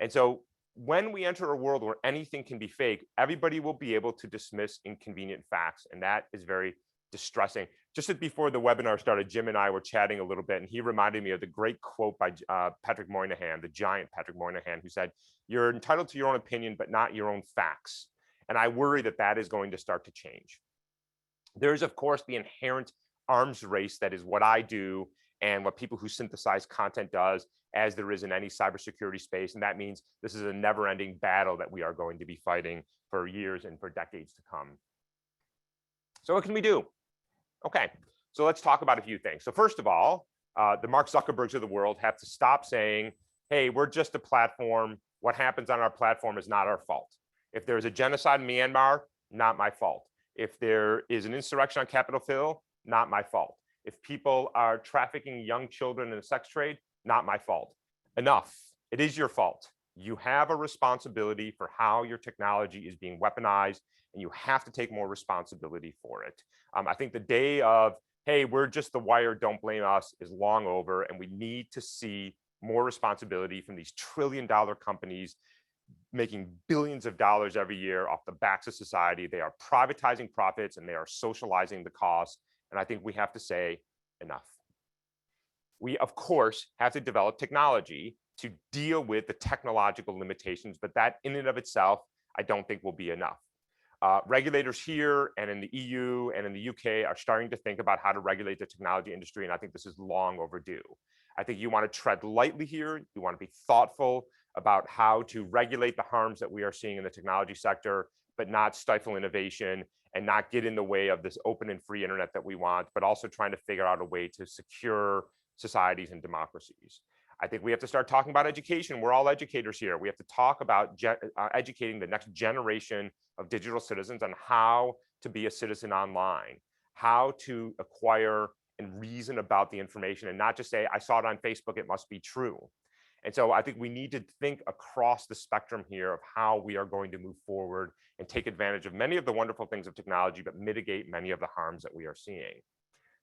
Speaker 2: And so when we enter a world where anything can be fake, everybody will be able to dismiss inconvenient facts. And that is very distressing. Just before the webinar started, Jim and I were chatting a little bit, and he reminded me of the great quote by Patrick Moynihan, the giant Patrick Moynihan, who said, "You're entitled to your own opinion, but not your own facts." And I worry that that is going to start to change. There's, of course, the inherent arms race that is what I do and what people who synthesize content does, as there is in any cybersecurity space. And that means this is a never-ending battle that we are going to be fighting for years and for decades to come. So what can we do? Okay, so let's talk about a few things. So first of all, the Mark Zuckerbergs of the world have to stop saying, hey, we're just a platform. What happens on our platform is not our fault. If there's a genocide in Myanmar, not my fault. If there is an insurrection on Capitol Hill, not my fault. If people are trafficking young children in the sex trade, not my fault. Enough. It is your fault. You have a responsibility for how your technology is being weaponized, and you have to take more responsibility for it. I think the day of, hey, we're just the wire, don't blame us, is long over, and we need to see more responsibility from these trillion-dollar companies making billions of dollars every year off the backs of society. They are privatizing profits and they are socializing the costs. And I think we have to say enough. We, of course, have to develop technology to deal with the technological limitations, but that in and of itself, I don't think will be enough. Regulators here and in the EU and in the UK are starting to think about how to regulate the technology industry, and I think this is long overdue. I think you want to tread lightly here. You want to be thoughtful about how to regulate the harms that we are seeing in the technology sector, but not stifle innovation and not get in the way of this open and free internet that we want, but also trying to figure out a way to secure societies and democracies. I think we have to start talking about education. We're all educators here. We have to talk about educating the next generation of digital citizens on how to be a citizen online, how to acquire and reason about the information and not just say, I saw it on Facebook, it must be true. And so I think we need to think across the spectrum here of how we are going to move forward and take advantage of many of the wonderful things of technology, but mitigate many of the harms that we are seeing.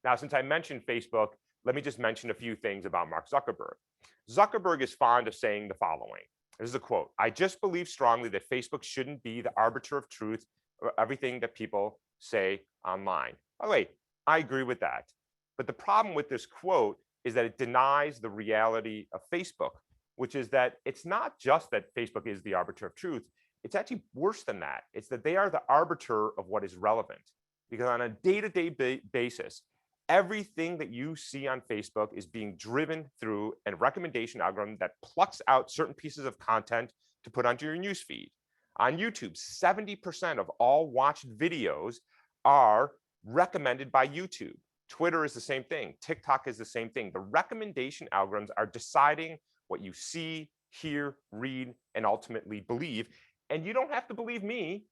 Speaker 2: Now, since I mentioned Facebook, let me just mention a few things about Mark Zuckerberg. Zuckerberg is fond of saying the following. This is a quote. I just believe strongly that Facebook shouldn't be the arbiter of truth or everything that people say online. By the way, I agree with that. But the problem with this quote is that it denies the reality of Facebook, which is that it's not just that Facebook is the arbiter of truth. It's actually worse than that. It's that they are the arbiter of what is relevant. Because on a day-to-day basis, everything that you see on Facebook is being driven through a recommendation algorithm that plucks out certain pieces of content to put onto your newsfeed. On YouTube, 70% of all watched videos are recommended by YouTube. Twitter is the same thing. TikTok is the same thing. The recommendation algorithms are deciding what you see, hear, read, and ultimately believe. And you don't have to believe me.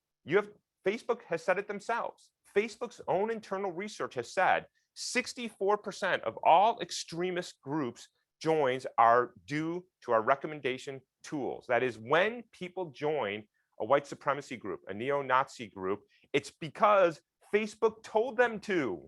Speaker 2: Facebook has said it themselves. Facebook's own internal research has said 64% of all extremist groups joins are due to our recommendation tools. That is, when people join a white supremacy group, a neo-Nazi group, it's because Facebook told them to.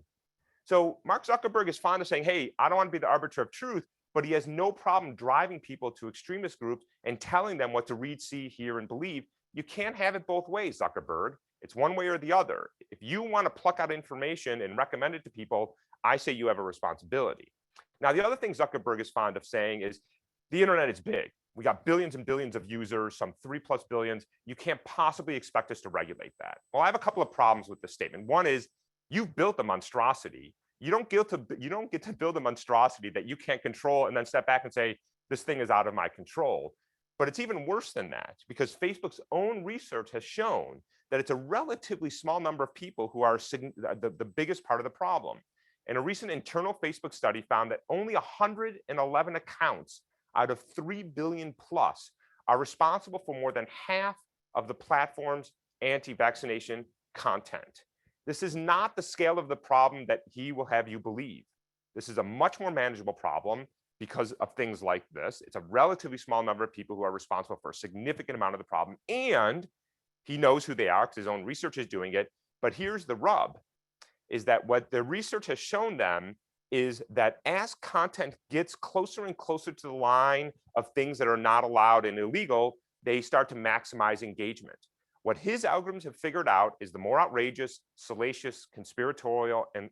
Speaker 2: So Mark Zuckerberg is fond of saying, hey, I don't want to be the arbiter of truth, but he has no problem driving people to extremist groups and telling them what to read, see, hear, and believe. You can't have it both ways, Zuckerberg. It's one way or the other. If you want to pluck out information and recommend it to people, I say you have a responsibility. Now, the other thing Zuckerberg is fond of saying is the internet is big. We got billions and billions of users, some 3+ billions. You can't possibly expect us to regulate that. Well, I have a couple of problems with this statement. One is you've built a monstrosity. You don't get to build a monstrosity that you can't control and then step back and say, this thing is out of my control. But it's even worse than that, because Facebook's own research has shown that it's a relatively small number of people who are the biggest part of the problem. And a recent internal Facebook study found that only 111 accounts out of 3 billion plus are responsible for more than half of the platform's anti-vaccination content. This is not the scale of the problem that he will have you believe. This is a much more manageable problem because of things like this. It's a relatively small number of people who are responsible for a significant amount of the problem, and he knows who they are because his own research is doing it. But here's the rub, is that what the research has shown them is that as content gets closer and closer to the line of things that are not allowed and illegal, they start to maximize engagement. What his algorithms have figured out is the more outrageous, salacious, conspiratorial, and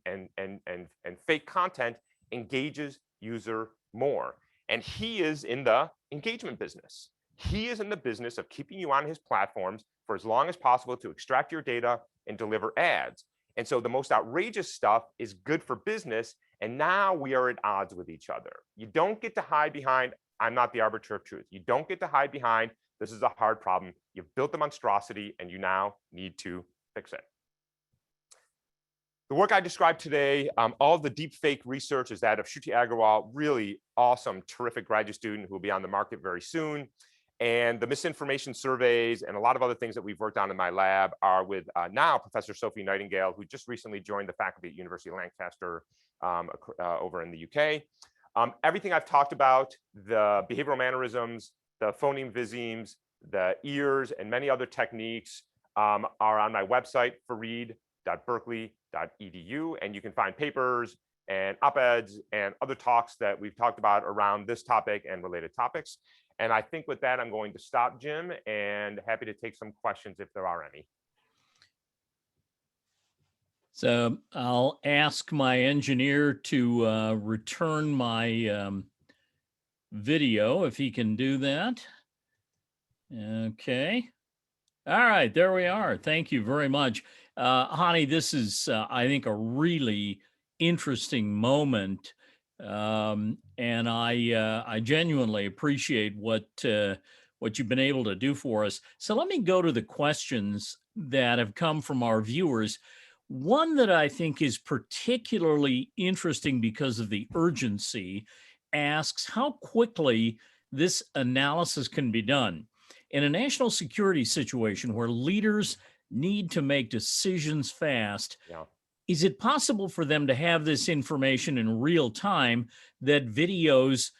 Speaker 2: fake content engages user more. And he is in the engagement business. He is in the business of keeping you on his platforms for as long as possible to extract your data and deliver ads. And so the most outrageous stuff is good for business. And now we are at odds with each other. You don't get to hide behind, I'm not the arbiter of truth. You don't get to hide behind, this is a hard problem. You've built the monstrosity and you now need to fix it. The work I described today, all of the deep fake research is that of Shruti Agarwal, really awesome, terrific graduate student who will be on the market very soon. And the misinformation surveys and a lot of other things that we've worked on in my lab are with now Professor Sophie Nightingale, who just recently joined the faculty at University of Lancaster over in the UK. Everything I've talked about, the behavioral mannerisms, the phoneme visemes, the ears, and many other techniques are on my website, farid.berkeley.edu, and you can find papers and op-eds and other talks that we've talked about around this topic and related topics. And I think with that, I'm going to stop, Jim, and happy to take some questions if there are any.
Speaker 1: So I'll ask my engineer to return my video if he can do that. Okay. All right, there we are. Thank you very much. Hani, this is, I think, a really interesting moment. And I genuinely appreciate what you've been able to do for us. So let me go to the questions that have come from our viewers. One that I think is particularly interesting because of the urgency asks how quickly this analysis can be done. In a national security situation where leaders need to make decisions fast, is it possible for them to have this information in real time that videos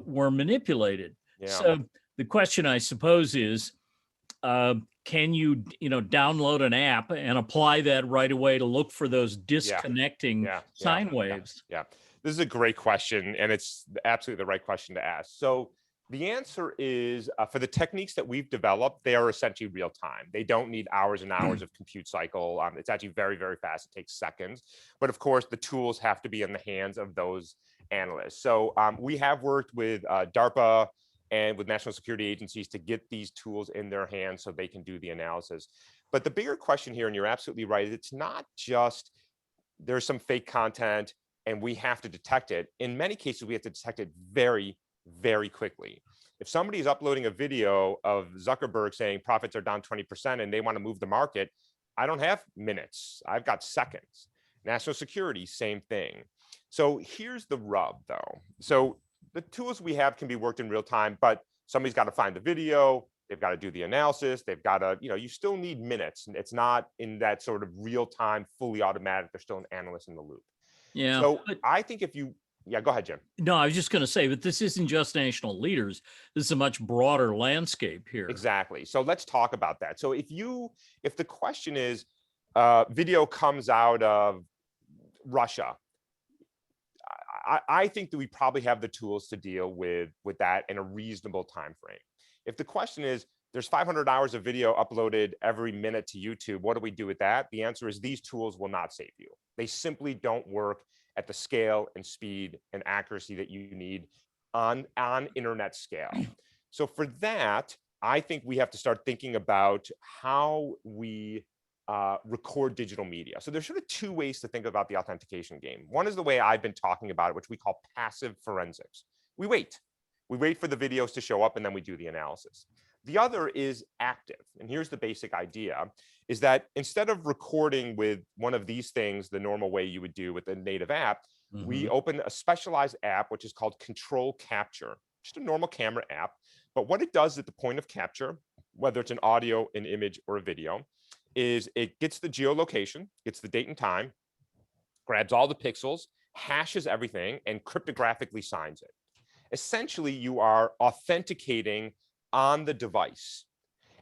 Speaker 1: were manipulated? So the question, I suppose, is, can you download an app and apply that right away to look for those disconnecting sine waves?
Speaker 2: This is a great question, and it's absolutely the right question to ask. So the answer is, for the techniques that we've developed, they are essentially real time. They don't need hours and hours of compute cycle. It's actually very, very fast. It takes seconds. But of course, the tools have to be in the hands of those analysts. So we have worked with DARPA and with national security agencies to get these tools in their hands so they can do the analysis. But the bigger question here, and you're absolutely right, it's not just there's some fake content and we have to detect it. In many cases, we have to detect it very, very quickly. If somebody is uploading a video of Zuckerberg saying profits are down 20% and they want to move the market, I don't have minutes. I've got seconds. National security, same thing. So here's the rub, though. So the tools we have can be worked in real time, but somebody's got to find the video. They've got to do the analysis. They've got to, you still need minutes. It's not in that sort of real time, fully automatic. There's still an analyst in the loop.
Speaker 1: Yeah.
Speaker 2: So
Speaker 1: But
Speaker 2: I think yeah, go ahead, Jim.
Speaker 1: no, I was just going to say, but this isn't just national leaders. This is a much broader landscape here.
Speaker 2: Exactly. So let's talk about that. So if the question is, video comes out of Russia, I think that we probably have the tools to deal with that in a reasonable time frame. If the question is, there's 500 hours of video uploaded every minute to YouTube, what do we do with that? The answer is these tools will not save you. They simply don't work at the scale and speed and accuracy that you need on internet scale. So for that, I think we have to start thinking about how we record digital media. So there's sort of two ways to think about the authentication game. One is the way I've been talking about it, which we call passive forensics. We wait for the videos to show up and then we do the analysis. The other is active. And here's the basic idea, is that instead of recording with one of these things the normal way you would do with a native app, we open a specialized app, which is called Control Capture, just a normal camera app. But what it does at the point of capture, whether it's an audio, an image, or a video, is it gets the geolocation, gets the date and time, grabs all the pixels, hashes everything, and cryptographically signs it. Essentially, you are authenticating on the device.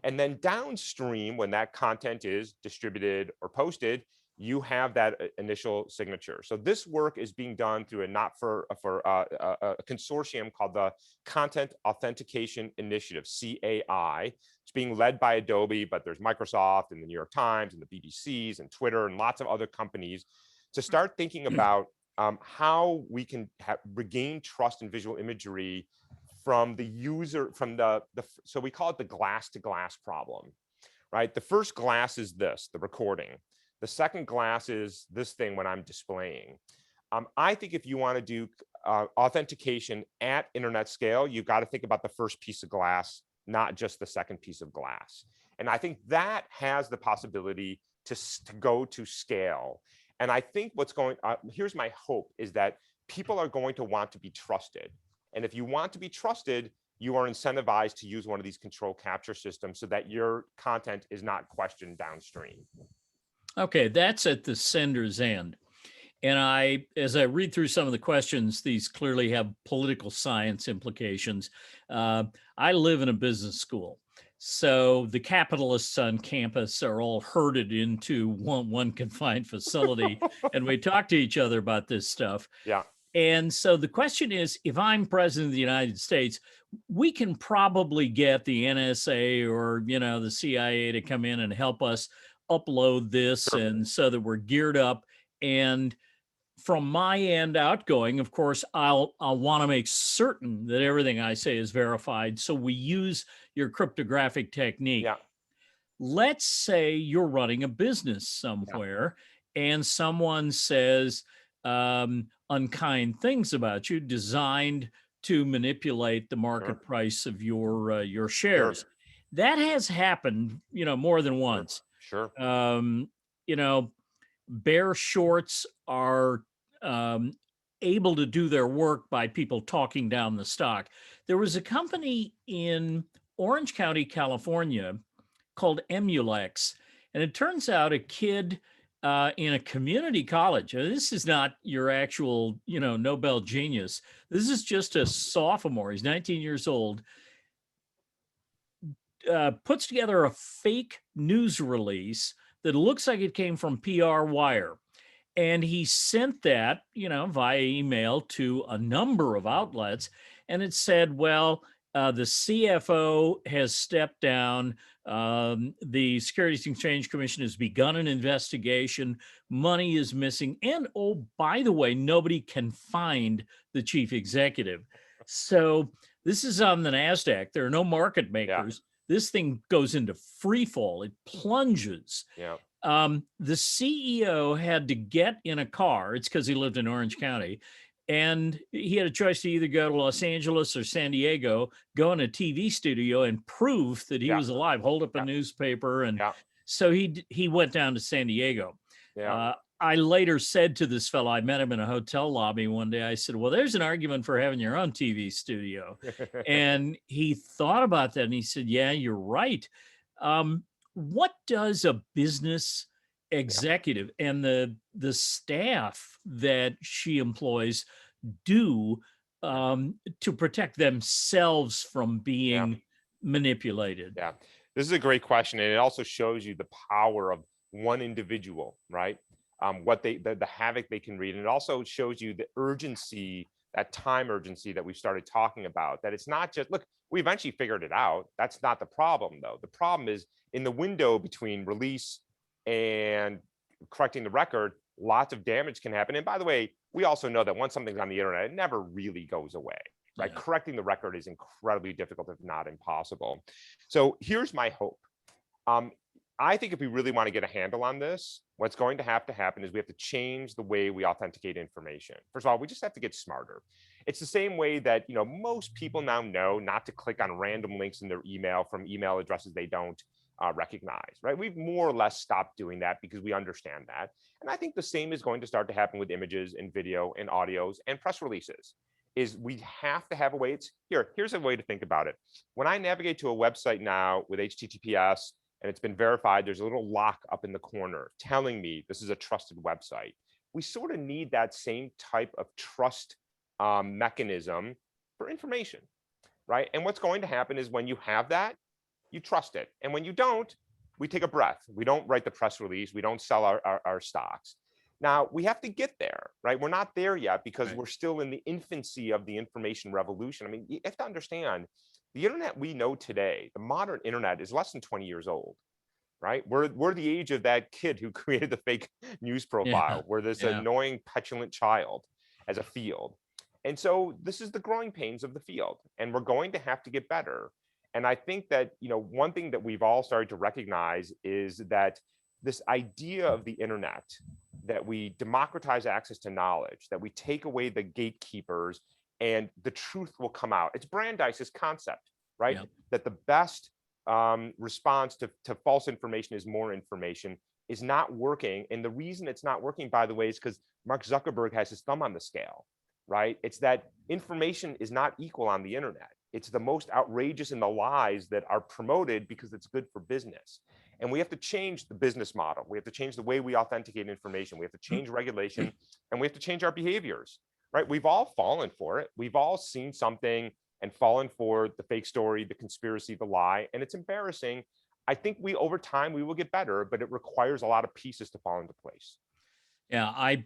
Speaker 2: And then downstream, when that content is distributed or posted, you have that initial signature. So this work is being done through a consortium called the Content Authentication Initiative, CAI. It's being led by Adobe, but there's Microsoft and the New York Times and the BBCs and Twitter and lots of other companies to start thinking about how we can regain trust in visual imagery from the user, so we call it the glass to glass problem, right? The first glass is this, the recording. The second glass is this thing when I'm displaying. I think if you want to do authentication at internet scale, you've got to think about the first piece of glass, not just the second piece of glass. And I think that has the possibility to go to scale. And I think here's my hope, is that people are going to want to be trusted. And if you want to be trusted, you are incentivized to use one of these control capture systems so that your content is not questioned downstream.
Speaker 1: Okay, that's at the sender's end. And as I read through some of the questions, these clearly have political science implications. I live in a business school. So the capitalists on campus are all herded into one confined facility, and we talk to each other about this stuff.
Speaker 2: Yeah.
Speaker 1: And so the question is, if I'm president of the United States, we can probably get the NSA or, the CIA to come in and help us upload this,
Speaker 2: Sure.
Speaker 1: and so that we're geared up. And from my end outgoing, of course, I'll want to make certain that everything I say is verified. So we use your cryptographic technique.
Speaker 2: Yeah.
Speaker 1: Let's say you're running a business somewhere and someone says unkind things about you, designed to manipulate the market price of your shares.
Speaker 2: Sure.
Speaker 1: That has happened, more than once.
Speaker 2: Sure.
Speaker 1: Bear shorts are able to do their work by people talking down the stock. There was a company in Orange County, California, called Emulex, and it turns out a kid in a community college. This is not your actual, Nobel genius. This is just a sophomore. He's 19 years old. Puts together a fake news release that looks like it came from PR Wire. And he sent that, via email to a number of outlets. And it said, well, the CFO has stepped down. The Securities and Exchange Commission has begun an investigation. Money is missing. And, oh, by the way, nobody can find the chief executive. So this is on the NASDAQ. There are no market makers. Yeah. This thing goes into free fall. It plunges.
Speaker 2: Yeah.
Speaker 1: The CEO had to get in a car. It's because he lived in Orange County. And he had a choice to either go to Los Angeles or San Diego, go in a TV studio and prove that he was alive, hold up a newspaper. And so he went down to San Diego.
Speaker 2: Yeah.
Speaker 1: I later said to this fellow, I met him in a hotel lobby one day. I said, well, there's an argument for having your own TV studio. And he thought about that and he said, yeah, you're right. What does a business executive and the staff that she employs do to protect themselves from
Speaker 2: Yeah.
Speaker 1: being manipulated?
Speaker 2: Yeah, this is a great question, and it also shows you the power of one individual, right? What the havoc they can read, and it also shows you the urgency, that time urgency that we've started talking about. That it's not just look, we eventually figured it out. That's not the problem, though. The problem is in the window between release and correcting the record. Lots of damage can happen. And by the way, we also know that once something's on the internet, it never really goes away. Right?
Speaker 1: Yeah.
Speaker 2: Correcting the record is incredibly difficult, if not impossible. So here's my hope. Um, I think if we really want to get a handle on this, what's going to have to happen is we have to change the way we authenticate information. First of all, we just have to get smarter. It's the same way that most people now know not to click on random links in their email from email addresses they don't recognize, right? We've more or less stopped doing that because we understand that. And I think the same is going to start to happen with images and video and audios and press releases. Is we have to have a way. Here's a way to think about it. When I navigate to a website now with HTTPS and it's been verified, there's a little lock up in the corner telling me this is a trusted website. We sort of need that same type of trust mechanism for information, right? And what's going to happen is when you have that, you trust it. And when you don't, we take a breath. We don't write the press release. We don't sell our stocks. Now, we have to get there, right? We're not there yet because
Speaker 1: Right.
Speaker 2: we're still in the infancy of the information revolution. I mean, you have to understand the internet we know today, the modern internet is less than 20 years old, right? We're the age of that kid who created the fake news
Speaker 1: Yeah.
Speaker 2: profile, where this
Speaker 1: Yeah.
Speaker 2: annoying, petulant child as a field. And so this is the growing pains of the field, and we're going to have to get better. And I think that, one thing that we've all started to recognize is that this idea of the internet, that we democratize access to knowledge, that we take away the gatekeepers and the truth will come out. It's Brandeis's concept, right?
Speaker 1: Yeah.
Speaker 2: That the best response to false information is more information is not working. And the reason it's not working, by the way, is because Mark Zuckerberg has his thumb on the scale, right? It's that information is not equal on the internet. It's the most outrageous in the lies that are promoted because it's good for business. And we have to change the business model. We have to change the way we authenticate information. We have to change regulation, and we have to change our behaviors, right? We've all fallen for it. We've all seen something and fallen for the fake story, the conspiracy, the lie, and it's embarrassing. I think over time, we will get better, but it requires a lot of pieces to fall into place.
Speaker 1: Yeah. I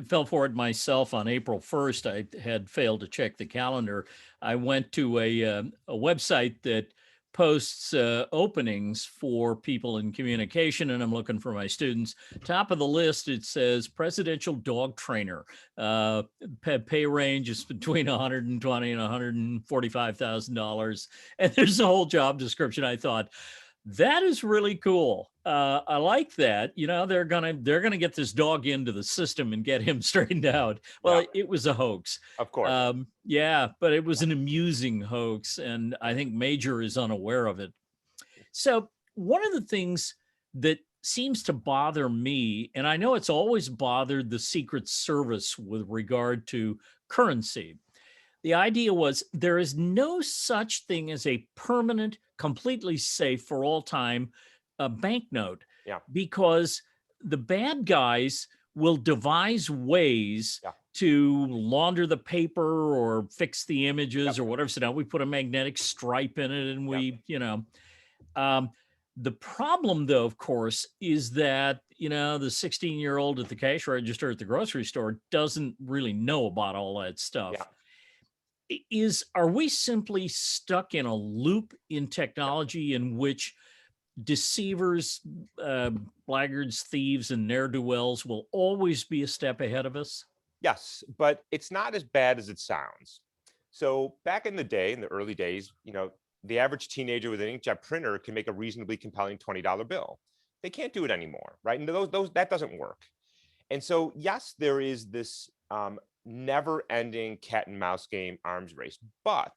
Speaker 1: fell for it myself on April 1st. I had failed to check the calendar. I went to a website that posts openings for people in communication, and I'm looking for my students. Top of the list, it says presidential dog trainer. Pay range is between $120,000 and $145,000, and there's a whole job description. I thought, that is really cool. I like that. They're gonna get this dog into the system and get him straightened out. Well,
Speaker 2: Yeah,
Speaker 1: it was a hoax.
Speaker 2: of course.
Speaker 1: Yeah, but it was an amusing hoax, and I think Major is unaware of it. So one of the things that seems to bother me, and I know it's always bothered the Secret Service with regard to currency, the idea was there is no such thing as a permanent, completely safe for all time banknote,
Speaker 2: Yeah,
Speaker 1: because the bad guys will devise ways
Speaker 2: yeah,
Speaker 1: to launder the paper or fix the images
Speaker 2: yep,
Speaker 1: or whatever. So now we put a magnetic stripe in it and
Speaker 2: yep.
Speaker 1: um, the problem, though, of course, is that, the 16-year-old at the cash register at the grocery store doesn't really know about all that
Speaker 2: Yeah,
Speaker 1: stuff. Are we simply stuck in a loop in
Speaker 2: yeah.
Speaker 1: technology in which deceivers, blackguards, thieves, and ne'er-do-wells will always be a step ahead of us?
Speaker 2: Yes, but it's not as bad as it sounds. So back in the day, in the early days, the average teenager with an inkjet printer can make a reasonably compelling $20 bill. They can't do it anymore, right? And those that doesn't work. And so, yes, there is this never-ending cat and mouse game arms race, but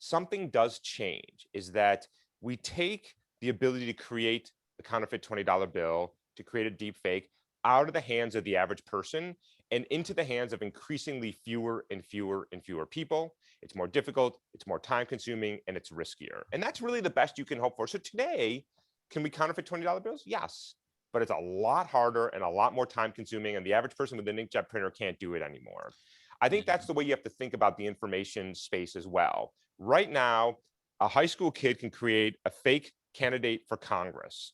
Speaker 2: something does change. Is that we take the ability to create the counterfeit $20 bill, to create a deep fake, out of the hands of the average person and into the hands of increasingly fewer and fewer and fewer people. It's more difficult, it's more time consuming, and it's riskier. And that's really the best you can hope for. So today, can we counterfeit $20 bills? Yes. but it's a lot harder and a lot more time consuming, and the average person with an inkjet printer can't do it anymore. I think that's the way you have to think about the information space as well. Right now, a high school kid can create a fake candidate for Congress.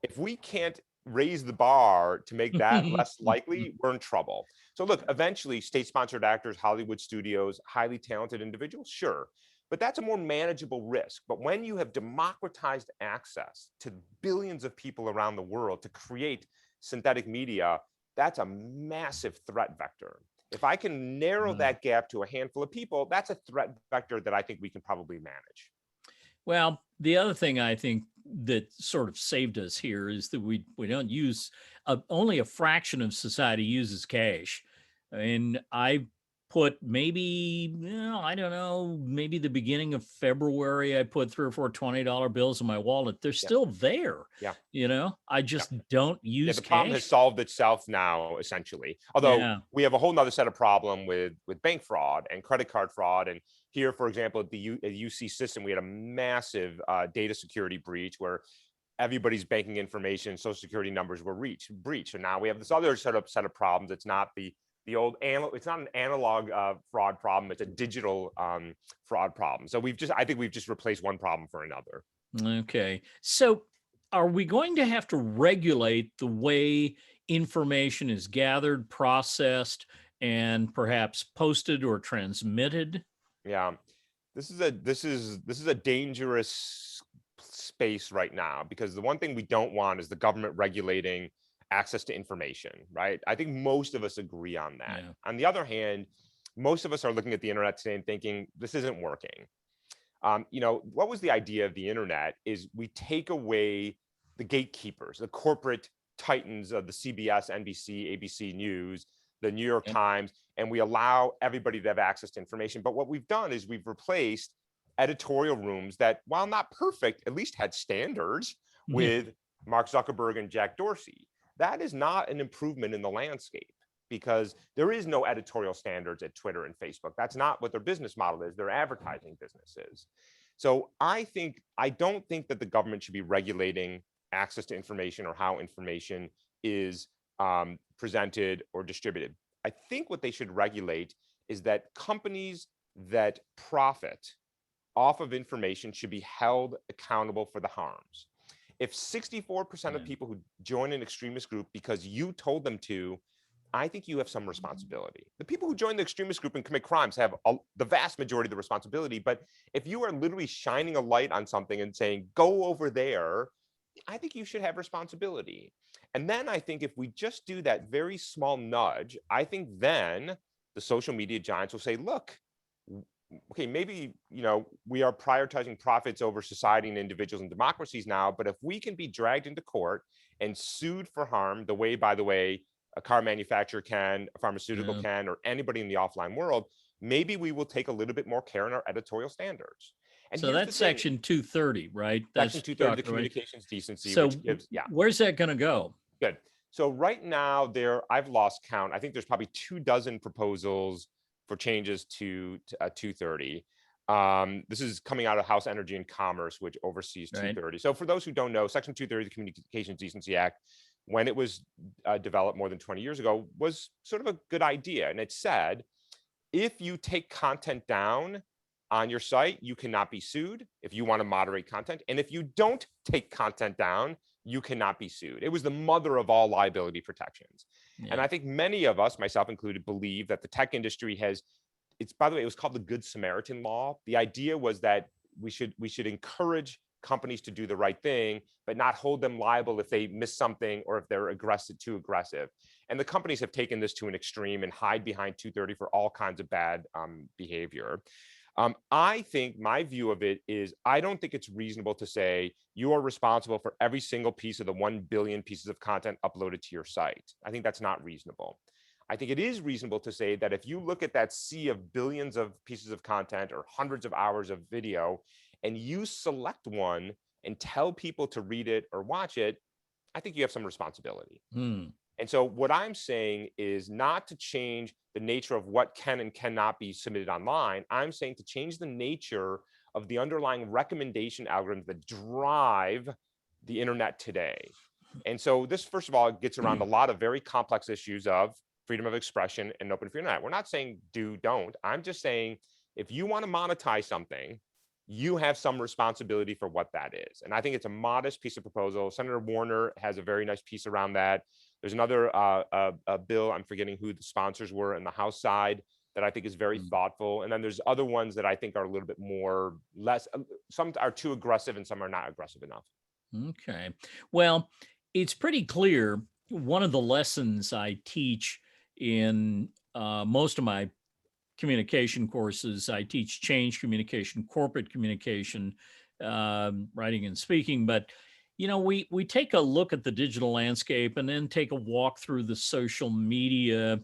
Speaker 2: If we can't raise the bar to make that less likely, we're in trouble. So look, eventually state-sponsored actors, Hollywood studios, highly talented individuals, sure. But that's a more manageable risk. But when you have democratized access to billions of people around the world to create synthetic media, that's a massive threat vector. If I can narrow that gap to a handful of people, that's a threat vector that I think we can probably manage.
Speaker 1: Well, the other thing I think that sort of saved us here is that we don't use only a fraction of society uses cash. And I put maybe, I don't know, maybe the beginning of February, I put 3 or 4 $20 bills in my wallet. They're
Speaker 2: Yeah.
Speaker 1: still there.
Speaker 2: Yeah.
Speaker 1: I just don't use
Speaker 2: the problem has
Speaker 1: cash.
Speaker 2: solved itself now, essentially. Although we have a whole nother set of problem with bank fraud and credit card fraud. And here, for example, at the UC system, we had a massive data security breach where everybody's banking information, social security numbers were breached. And now we have this other set of problems. It's not the old it's not an analog fraud problem. It's a digital fraud problem. So I think we've just replaced one problem for another.
Speaker 1: Okay. So are we going to have to regulate the way information is gathered, processed, and perhaps posted or transmitted?
Speaker 2: Yeah, this is a dangerous space right now, because the one thing we don't want is the government regulating access to information, right? I think most of us agree on that.
Speaker 1: Yeah.
Speaker 2: On the other hand, most of us are looking at the internet today and thinking this isn't working. What was the idea of the internet is we take away the gatekeepers, the corporate titans of the CBS, NBC, ABC News, the New York Times, and we allow everybody to have access to information. But what we've done is we've replaced editorial rooms that, while not perfect, at least had standards, with Mark Zuckerberg and Jack Dorsey. That is not an improvement in the landscape, because there is no editorial standards at Twitter and Facebook. That's not what their business model is. Their advertising business is. So I don't think that the government should be regulating access to information or how information is presented or distributed. I think what they should regulate is that companies that profit off of information should be held accountable for the harms. If 64% of people who join an extremist group because you told them to, I think you have some responsibility. The people who join the extremist group and commit crimes have the vast majority of the responsibility. But if you are literally shining a light on something and saying, go over there, I think you should have responsibility. And then I think if we just do that very small nudge, I think then the social media giants will say, look, okay, maybe, we are prioritizing profits over society and individuals and democracies now, but if we can be dragged into court and sued for harm, the way, by the way, a car manufacturer can, a pharmaceutical can, or anybody in the offline world, maybe we will take a little bit more care in our editorial standards. And
Speaker 1: so that's Section 230, right?
Speaker 2: Section 230 of the Communications Decency,
Speaker 1: so
Speaker 2: which gives,
Speaker 1: where's that going to go?
Speaker 2: Good. So right now I've lost count. I think there's probably 24 proposals for changes to 230. This is coming out of House Energy and Commerce, which oversees 230. So for those who don't know, Section 230 of the Communications Decency Act, when it was developed more than 20 years ago, was sort of a good idea. And it said, if you take content down on your site, you cannot be sued if you want to moderate content. And if you don't take content down, you cannot be sued. It was the mother of all liability protections. And I think many of us, myself included, believe that the tech industry by the way, it was called the Good Samaritan Law. The idea was that we should encourage companies to do the right thing, but not hold them liable if they miss something or if they're too aggressive. And the companies have taken this to an extreme and hide behind 230 for all kinds of bad behavior. I think my view of it is, I don't think it's reasonable to say you are responsible for every single piece of the 1 billion pieces of content uploaded to your site. I think that's not reasonable. I think it is reasonable to say that if you look at that sea of billions of pieces of content or hundreds of hours of video, and you select one and tell people to read it or watch it, I think you have some responsibility. And so what I'm saying is not to change the nature of what can and cannot be submitted online. I'm saying to change the nature of the underlying recommendation algorithms that drive the internet today. And so this, first of all, gets around a lot of very complex issues of freedom of expression and open free internet. We're not saying don't. I'm just saying if you want to monetize something, you have some responsibility for what that is. And I think it's a modest piece of proposal. Senator Warner has a very nice piece around that. There's another bill, I'm forgetting who the sponsors were in the House side, that I think is very thoughtful. And then there's other ones that I think are a little bit more some are too aggressive and some are not aggressive enough.
Speaker 1: Okay. Well, it's pretty clear. One of the lessons I teach in most of my communication courses, I teach change communication, corporate communication, writing and speaking. But we take a look at the digital landscape and then take a walk through the social media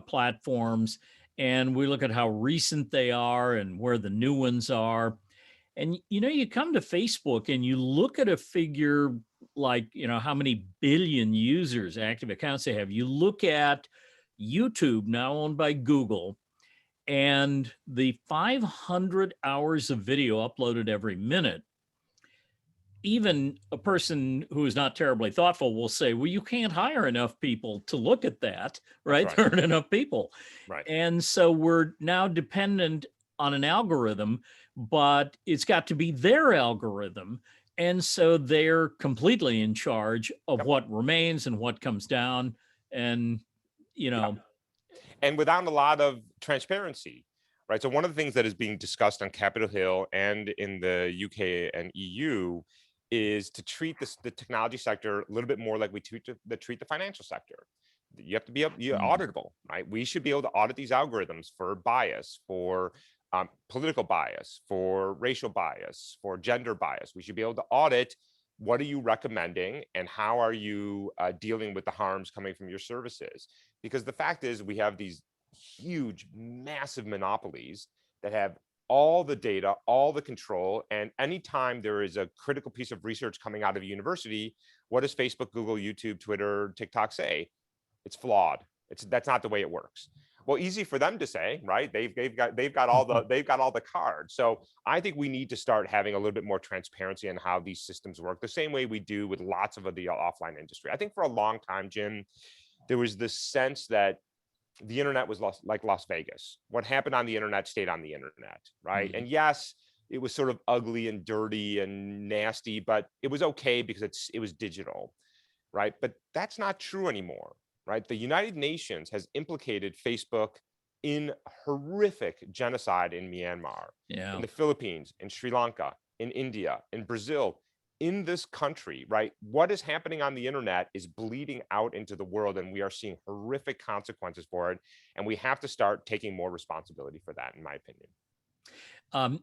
Speaker 1: platforms, and we look at how recent they are and where the new ones are. And you come to Facebook and you look at a figure like, how many billion users, active accounts they have. You look at YouTube, now owned by Google, and the 500 hours of video uploaded every minute. Even a person who is not terribly thoughtful will say, well, you can't hire enough people to look at that, right?
Speaker 2: Right.
Speaker 1: There aren't enough people.
Speaker 2: Right.
Speaker 1: And so we're now dependent on an algorithm, but it's got to be their algorithm. And so they're completely in charge of
Speaker 2: Yep.
Speaker 1: what remains and what comes down. And,
Speaker 2: and without a lot of transparency, right? So one of the things that is being discussed on Capitol Hill and in the UK and EU is to treat the technology sector a little bit more like we treat the financial sector. You have to be auditable, right? We should be able to audit these algorithms for bias, for political bias, for racial bias, for gender bias. We should be able to audit what are you recommending and how are you dealing with the harms coming from your services? Because the fact is we have these huge, massive monopolies that have all the data, all the control. And anytime there is a critical piece of research coming out of a university, what does Facebook, Google, YouTube, Twitter, TikTok say? It's flawed. That's not the way it works. Well, easy for them to say, right? They've got all the cards. So I think we need to start having a little bit more transparency on how these systems work, the same way we do with lots of the offline industry. I think for a long time, Jim, there was this sense that the internet was like Las Vegas. What happened on the internet stayed on the internet, right? And yes, it was sort of ugly and dirty and nasty, but it was okay because it was digital, right? But that's not true anymore, right? The United Nations has implicated Facebook in horrific genocide in Myanmar, in the Philippines, in Sri Lanka, in India, in Brazil. In this country, right? What is happening on the internet is bleeding out into the world, and we are seeing horrific consequences for it. And we have to start taking more responsibility for that, in my opinion.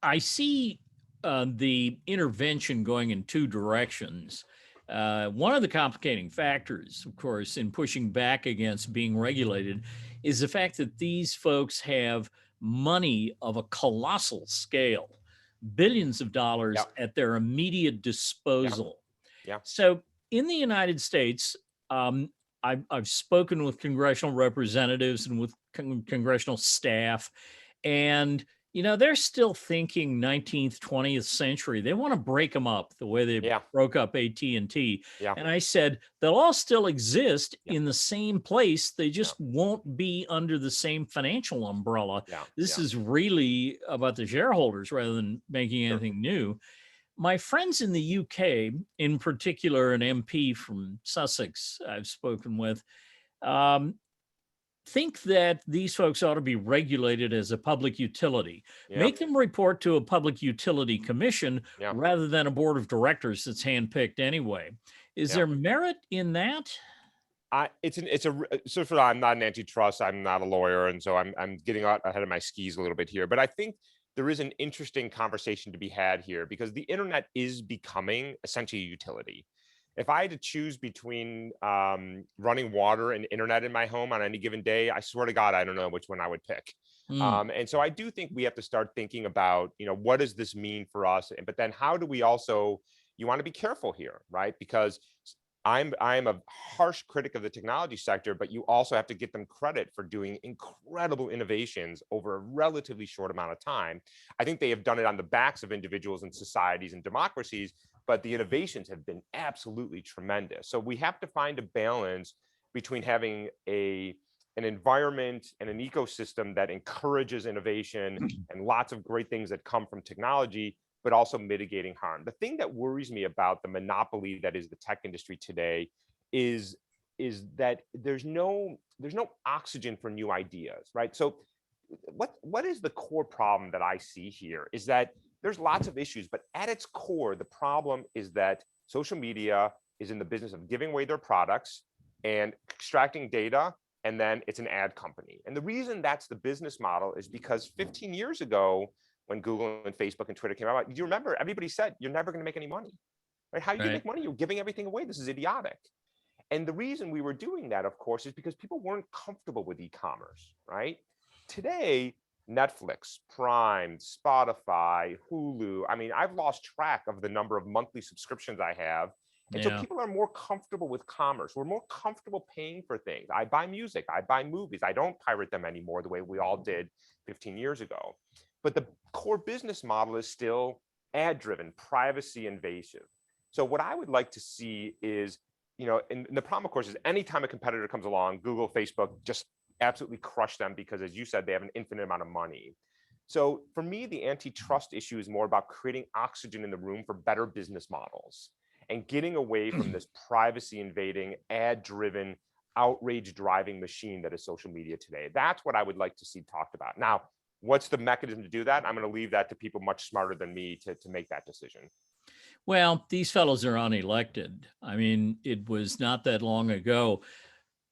Speaker 1: I see the intervention going in two directions. One of the complicating factors, of course, in pushing back against being regulated is the fact that these folks have money of a colossal scale, billions of dollars at their immediate disposal. So in the United States, I've spoken with congressional representatives and with congressional staff, and they're still thinking 19th, 20th century. They want to break them up the way they broke up AT&T. And I said, they'll all still exist in the same place. They just won't be under the same financial umbrella. This is really about the shareholders rather than making anything new. My friends in the UK, in particular, an MP from Sussex I've spoken with, think that these folks ought to be regulated as a public utility. Make them report to a public utility commission rather than a board of directors that's handpicked anyway. Is there merit in that?
Speaker 2: I'm not an antitrust. I'm not a lawyer, and so I'm getting out ahead of my skis a little bit here. But I think there is an interesting conversation to be had here because the internet is becoming essentially a utility. If I had to choose between running water and internet in my home on any given day, I swear to God, I don't know which one I would pick. And so I do think we have to start thinking about, what does this mean for us? But then how do we also, you want to be careful here, right? Because I'm a harsh critic of the technology sector, but you also have to give them credit for doing incredible innovations over a relatively short amount of time. I think they have done it on the backs of individuals and societies and democracies, but the innovations have been absolutely tremendous. So we have to find a balance between having an environment and an ecosystem that encourages innovation and lots of great things that come from technology, but also mitigating harm. The thing that worries me about the monopoly that is the tech industry today is that there's no oxygen for new ideas, right? So what is the core problem that I see here is that there's lots of issues, but at its core, the problem is that social media is in the business of giving away their products and extracting data, and then it's an ad company. And the reason that's the business model is because 15 years ago, when Google and Facebook and Twitter came out, do you remember everybody said, you're never going to make any money, right? How are you going to make money? You're giving everything away. This is idiotic. And the reason we were doing that, of course, is because people weren't comfortable with e-commerce, right? Today, Netflix, Prime, Spotify, Hulu. I mean, I've lost track of the number of monthly subscriptions I have. And so people are more comfortable with commerce. We're more comfortable paying for things. I buy music, I buy movies. I don't pirate them anymore the way we all did 15 years ago. But the core business model is still ad-driven, privacy invasive. So what I would like to see is, and the problem, of course, is anytime a competitor comes along, Google, Facebook just absolutely crush them because, as you said, they have an infinite amount of money. So for me, the antitrust issue is more about creating oxygen in the room for better business models and getting away from this privacy invading, ad driven, outrage driving machine that is social media today. That's what I would like to see talked about. Now, what's the mechanism to do that? I'm going to leave that to people much smarter than me to make that decision.
Speaker 1: Well, these fellows are unelected. I mean, it was not that long ago,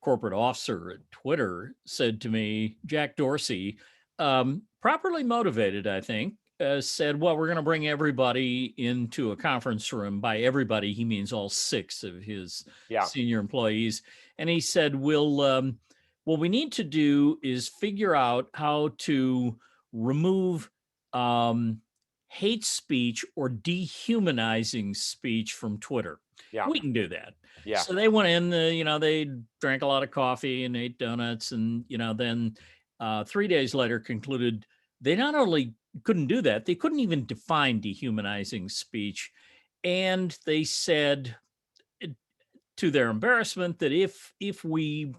Speaker 1: corporate officer at Twitter said to me, Jack Dorsey, properly motivated, I think, said, well, we're going to bring everybody into a conference room. By everybody, he means all 6 of his senior employees. And he said, what we need to do is figure out how to remove hate speech or dehumanizing speech from Twitter. We can do that. So they went in, they drank a lot of coffee and ate donuts, and then 3 days later concluded they not only couldn't do that, they couldn't even define dehumanizing speech. And they said, to their embarrassment, that if we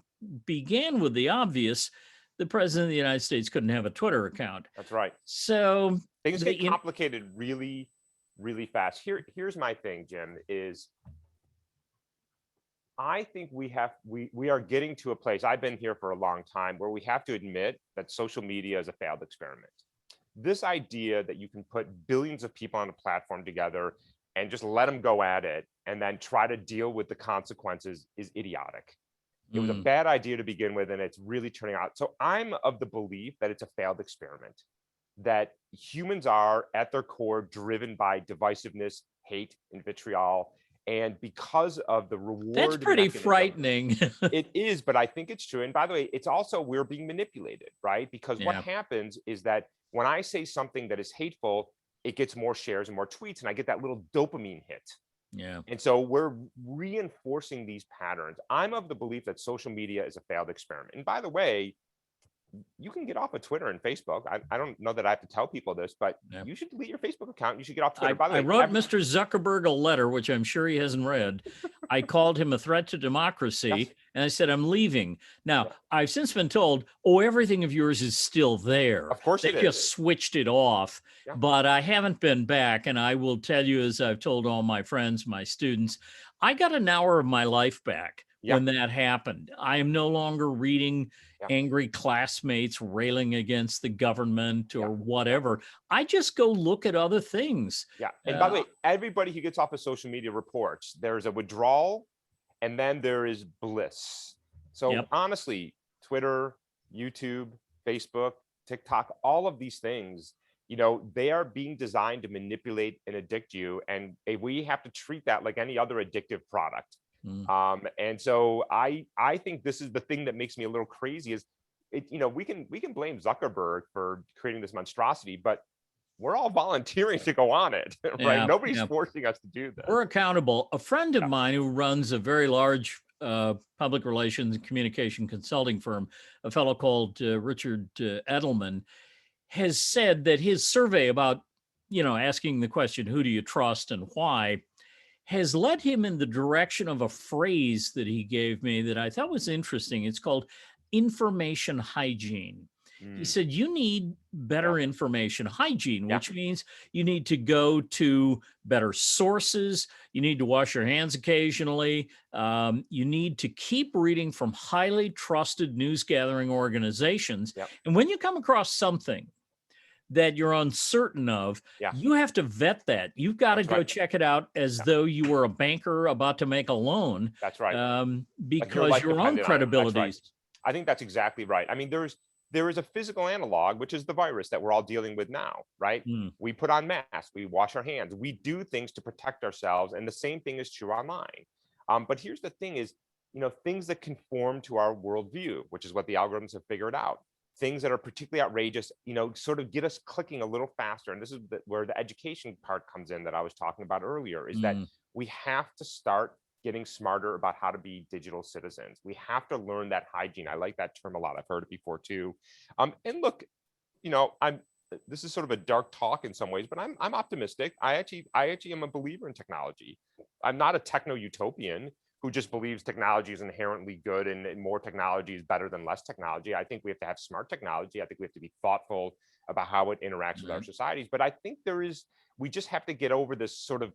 Speaker 1: began with the obvious, the president of the United States couldn't have a Twitter account.
Speaker 2: That's right.
Speaker 1: So
Speaker 2: things get complicated really, really fast. Here's my thing, Jim, is I think we are getting to a place, I've been here for a long time, where we have to admit that social media is a failed experiment. This idea that you can put billions of people on a platform together and just let them go at it and then try to deal with the consequences is idiotic. It was a bad idea to begin with, and it's really turning out. So I'm of the belief that it's a failed experiment, that humans are at their core driven by divisiveness, hate, and vitriol. And because of the reward,
Speaker 1: that's pretty frightening.
Speaker 2: It is, but I think it's true. And by the way, it's also, we're being manipulated, right? Because what happens is that when I say something that is hateful, it gets more shares and more tweets, and I get that little dopamine hit. And so we're reinforcing these patterns. I'm of the belief that social media is a failed experiment. And by the way, you can get off of Twitter and Facebook. I don't know that I have to tell people this, but you should delete your Facebook account. You should get off Twitter. By the way,
Speaker 1: I wrote Mr. Zuckerberg a letter, which I'm sure he hasn't read. I called him a threat to democracy, and I said, I'm leaving. Now, I've since been told, everything of yours is still there.
Speaker 2: Of course it is.
Speaker 1: They just switched it off, but I haven't been back. And I will tell you, as I've told all my friends, my students, I got an hour of my life back when that happened. I am no longer reading angry classmates railing against the government or whatever. I just go look at other things.
Speaker 2: And by the way, everybody who gets off of social media reports there's a withdrawal and then there is bliss. So honestly, Twitter, YouTube, Facebook, TikTok, all of these things, they are being designed to manipulate and addict you. And we have to treat that like any other addictive product. And so I think this is the thing that makes me a little crazy is we can blame Zuckerberg for creating this monstrosity, but we're all volunteering to go on it, right? Nobody's forcing us to do this.
Speaker 1: We're accountable. A friend of mine who runs a very large public relations and communication consulting firm, a fellow called Richard Edelman, has said that his survey about, asking the question, who do you trust and why, has led him in the direction of a phrase that he gave me that I thought was interesting. It's called information hygiene. He
Speaker 2: Mm,
Speaker 1: said, you need
Speaker 2: yeah,
Speaker 1: better information hygiene,
Speaker 2: yeah,
Speaker 1: which means you need to go to better sources. You need to wash your hands occasionally. You need to keep reading from highly trusted news gathering organizations.
Speaker 2: yeah,
Speaker 1: And when you come across something that you're uncertain of,
Speaker 2: yeah.
Speaker 1: you have to vet that. You've got to
Speaker 2: That's
Speaker 1: go
Speaker 2: right.
Speaker 1: check it out as
Speaker 2: Yeah,
Speaker 1: though you were a banker about to make a loan,
Speaker 2: that's right. Like your
Speaker 1: because
Speaker 2: life
Speaker 1: your own
Speaker 2: depended on it. That's right.
Speaker 1: credibilities.
Speaker 2: I think that's exactly right. I mean, there is a physical analog, which is the virus that we're all dealing with now, right?
Speaker 1: Mm,
Speaker 2: We put on masks, we wash our hands, we do things to protect ourselves, and the same thing is true online. But here's the thing: is things that conform to our worldview, which is what the algorithms have figured out. Things that are particularly outrageous, sort of get us clicking a little faster. And this is where the education part comes in that I was talking about earlier. Is that
Speaker 1: mm.
Speaker 2: we have to start getting smarter about how to be digital citizens. We have to learn that hygiene. I like that term a lot. I've heard it before too. And look, I'm this is sort of a dark talk in some ways, but I'm optimistic. I actually am a believer in technology. I'm not a techno utopian who just believes technology is inherently good and more technology is better than less technology. I think we have to have smart technology. I think we have to be thoughtful about how it interacts with our
Speaker 1: Right.
Speaker 2: societies. But I think we just have to get over this sort of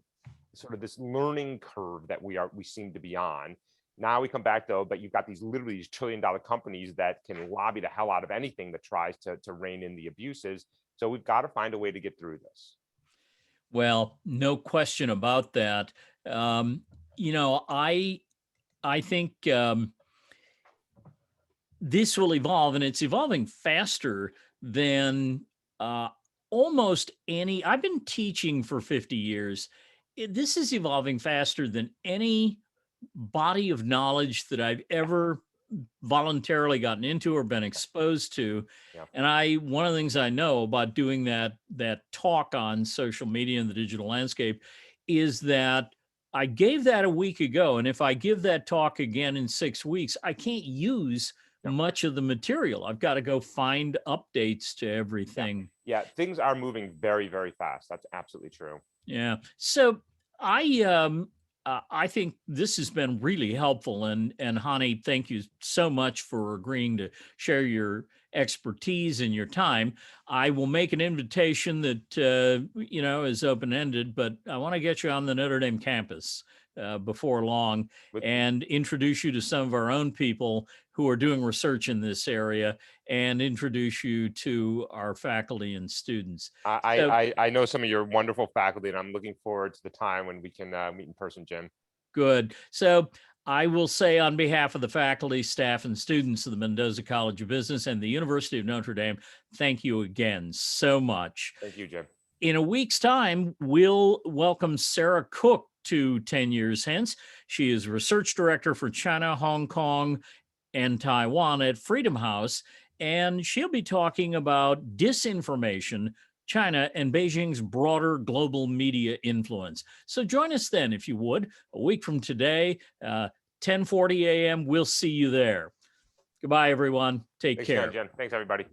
Speaker 2: this learning curve that we seem to be on. Now we come back though, but you've got these trillion-dollar companies that can lobby the hell out of anything that tries to rein in the abuses. So we've got to find a way to get through this.
Speaker 1: Well, no question about that. Um, I think this will evolve, and it's evolving faster than uh, almost any. I've been teaching for 50 years. This is evolving faster than any body of knowledge that I've ever voluntarily gotten into or been exposed to.
Speaker 2: Yeah.
Speaker 1: And one of the things I know about doing that talk on social media and the digital landscape is that I gave that a week ago. And if I give that talk again in 6 weeks, I can't use
Speaker 2: Yeah.
Speaker 1: much of the material. I've got to go find updates to
Speaker 2: Yeah.
Speaker 1: everything.
Speaker 2: Yeah. Things are moving very, very fast. That's absolutely true.
Speaker 1: Yeah. So I think this has been really helpful, and Hani, thank you so much for agreeing to share your expertise and your time. I will make an invitation that is open ended, but I want to get you on the Notre Dame campus before long
Speaker 2: With
Speaker 1: and introduce you to some of our own people who are doing research in this area, and introduce you to our faculty and students. So
Speaker 2: I know some of your wonderful faculty, and I'm looking forward to the time when we can meet in person, Jim.
Speaker 1: good. So I will say, on behalf of the faculty, staff, and students of the Mendoza College of Business and the University of Notre Dame, thank you again so much.
Speaker 2: Thank you, Jim.
Speaker 1: In a week's time, we'll welcome Sarah Cook to 10 Years Hence. She is Research Director for China, Hong Kong, and Taiwan at Freedom House, and she'll be talking about disinformation, China, and Beijing's broader global media influence. So join us then, if you would, a week from today, 10:40 a.m. We'll see you there. Goodbye, everyone. Take
Speaker 2: Thanks
Speaker 1: care.
Speaker 2: again, Jim. Thanks, everybody.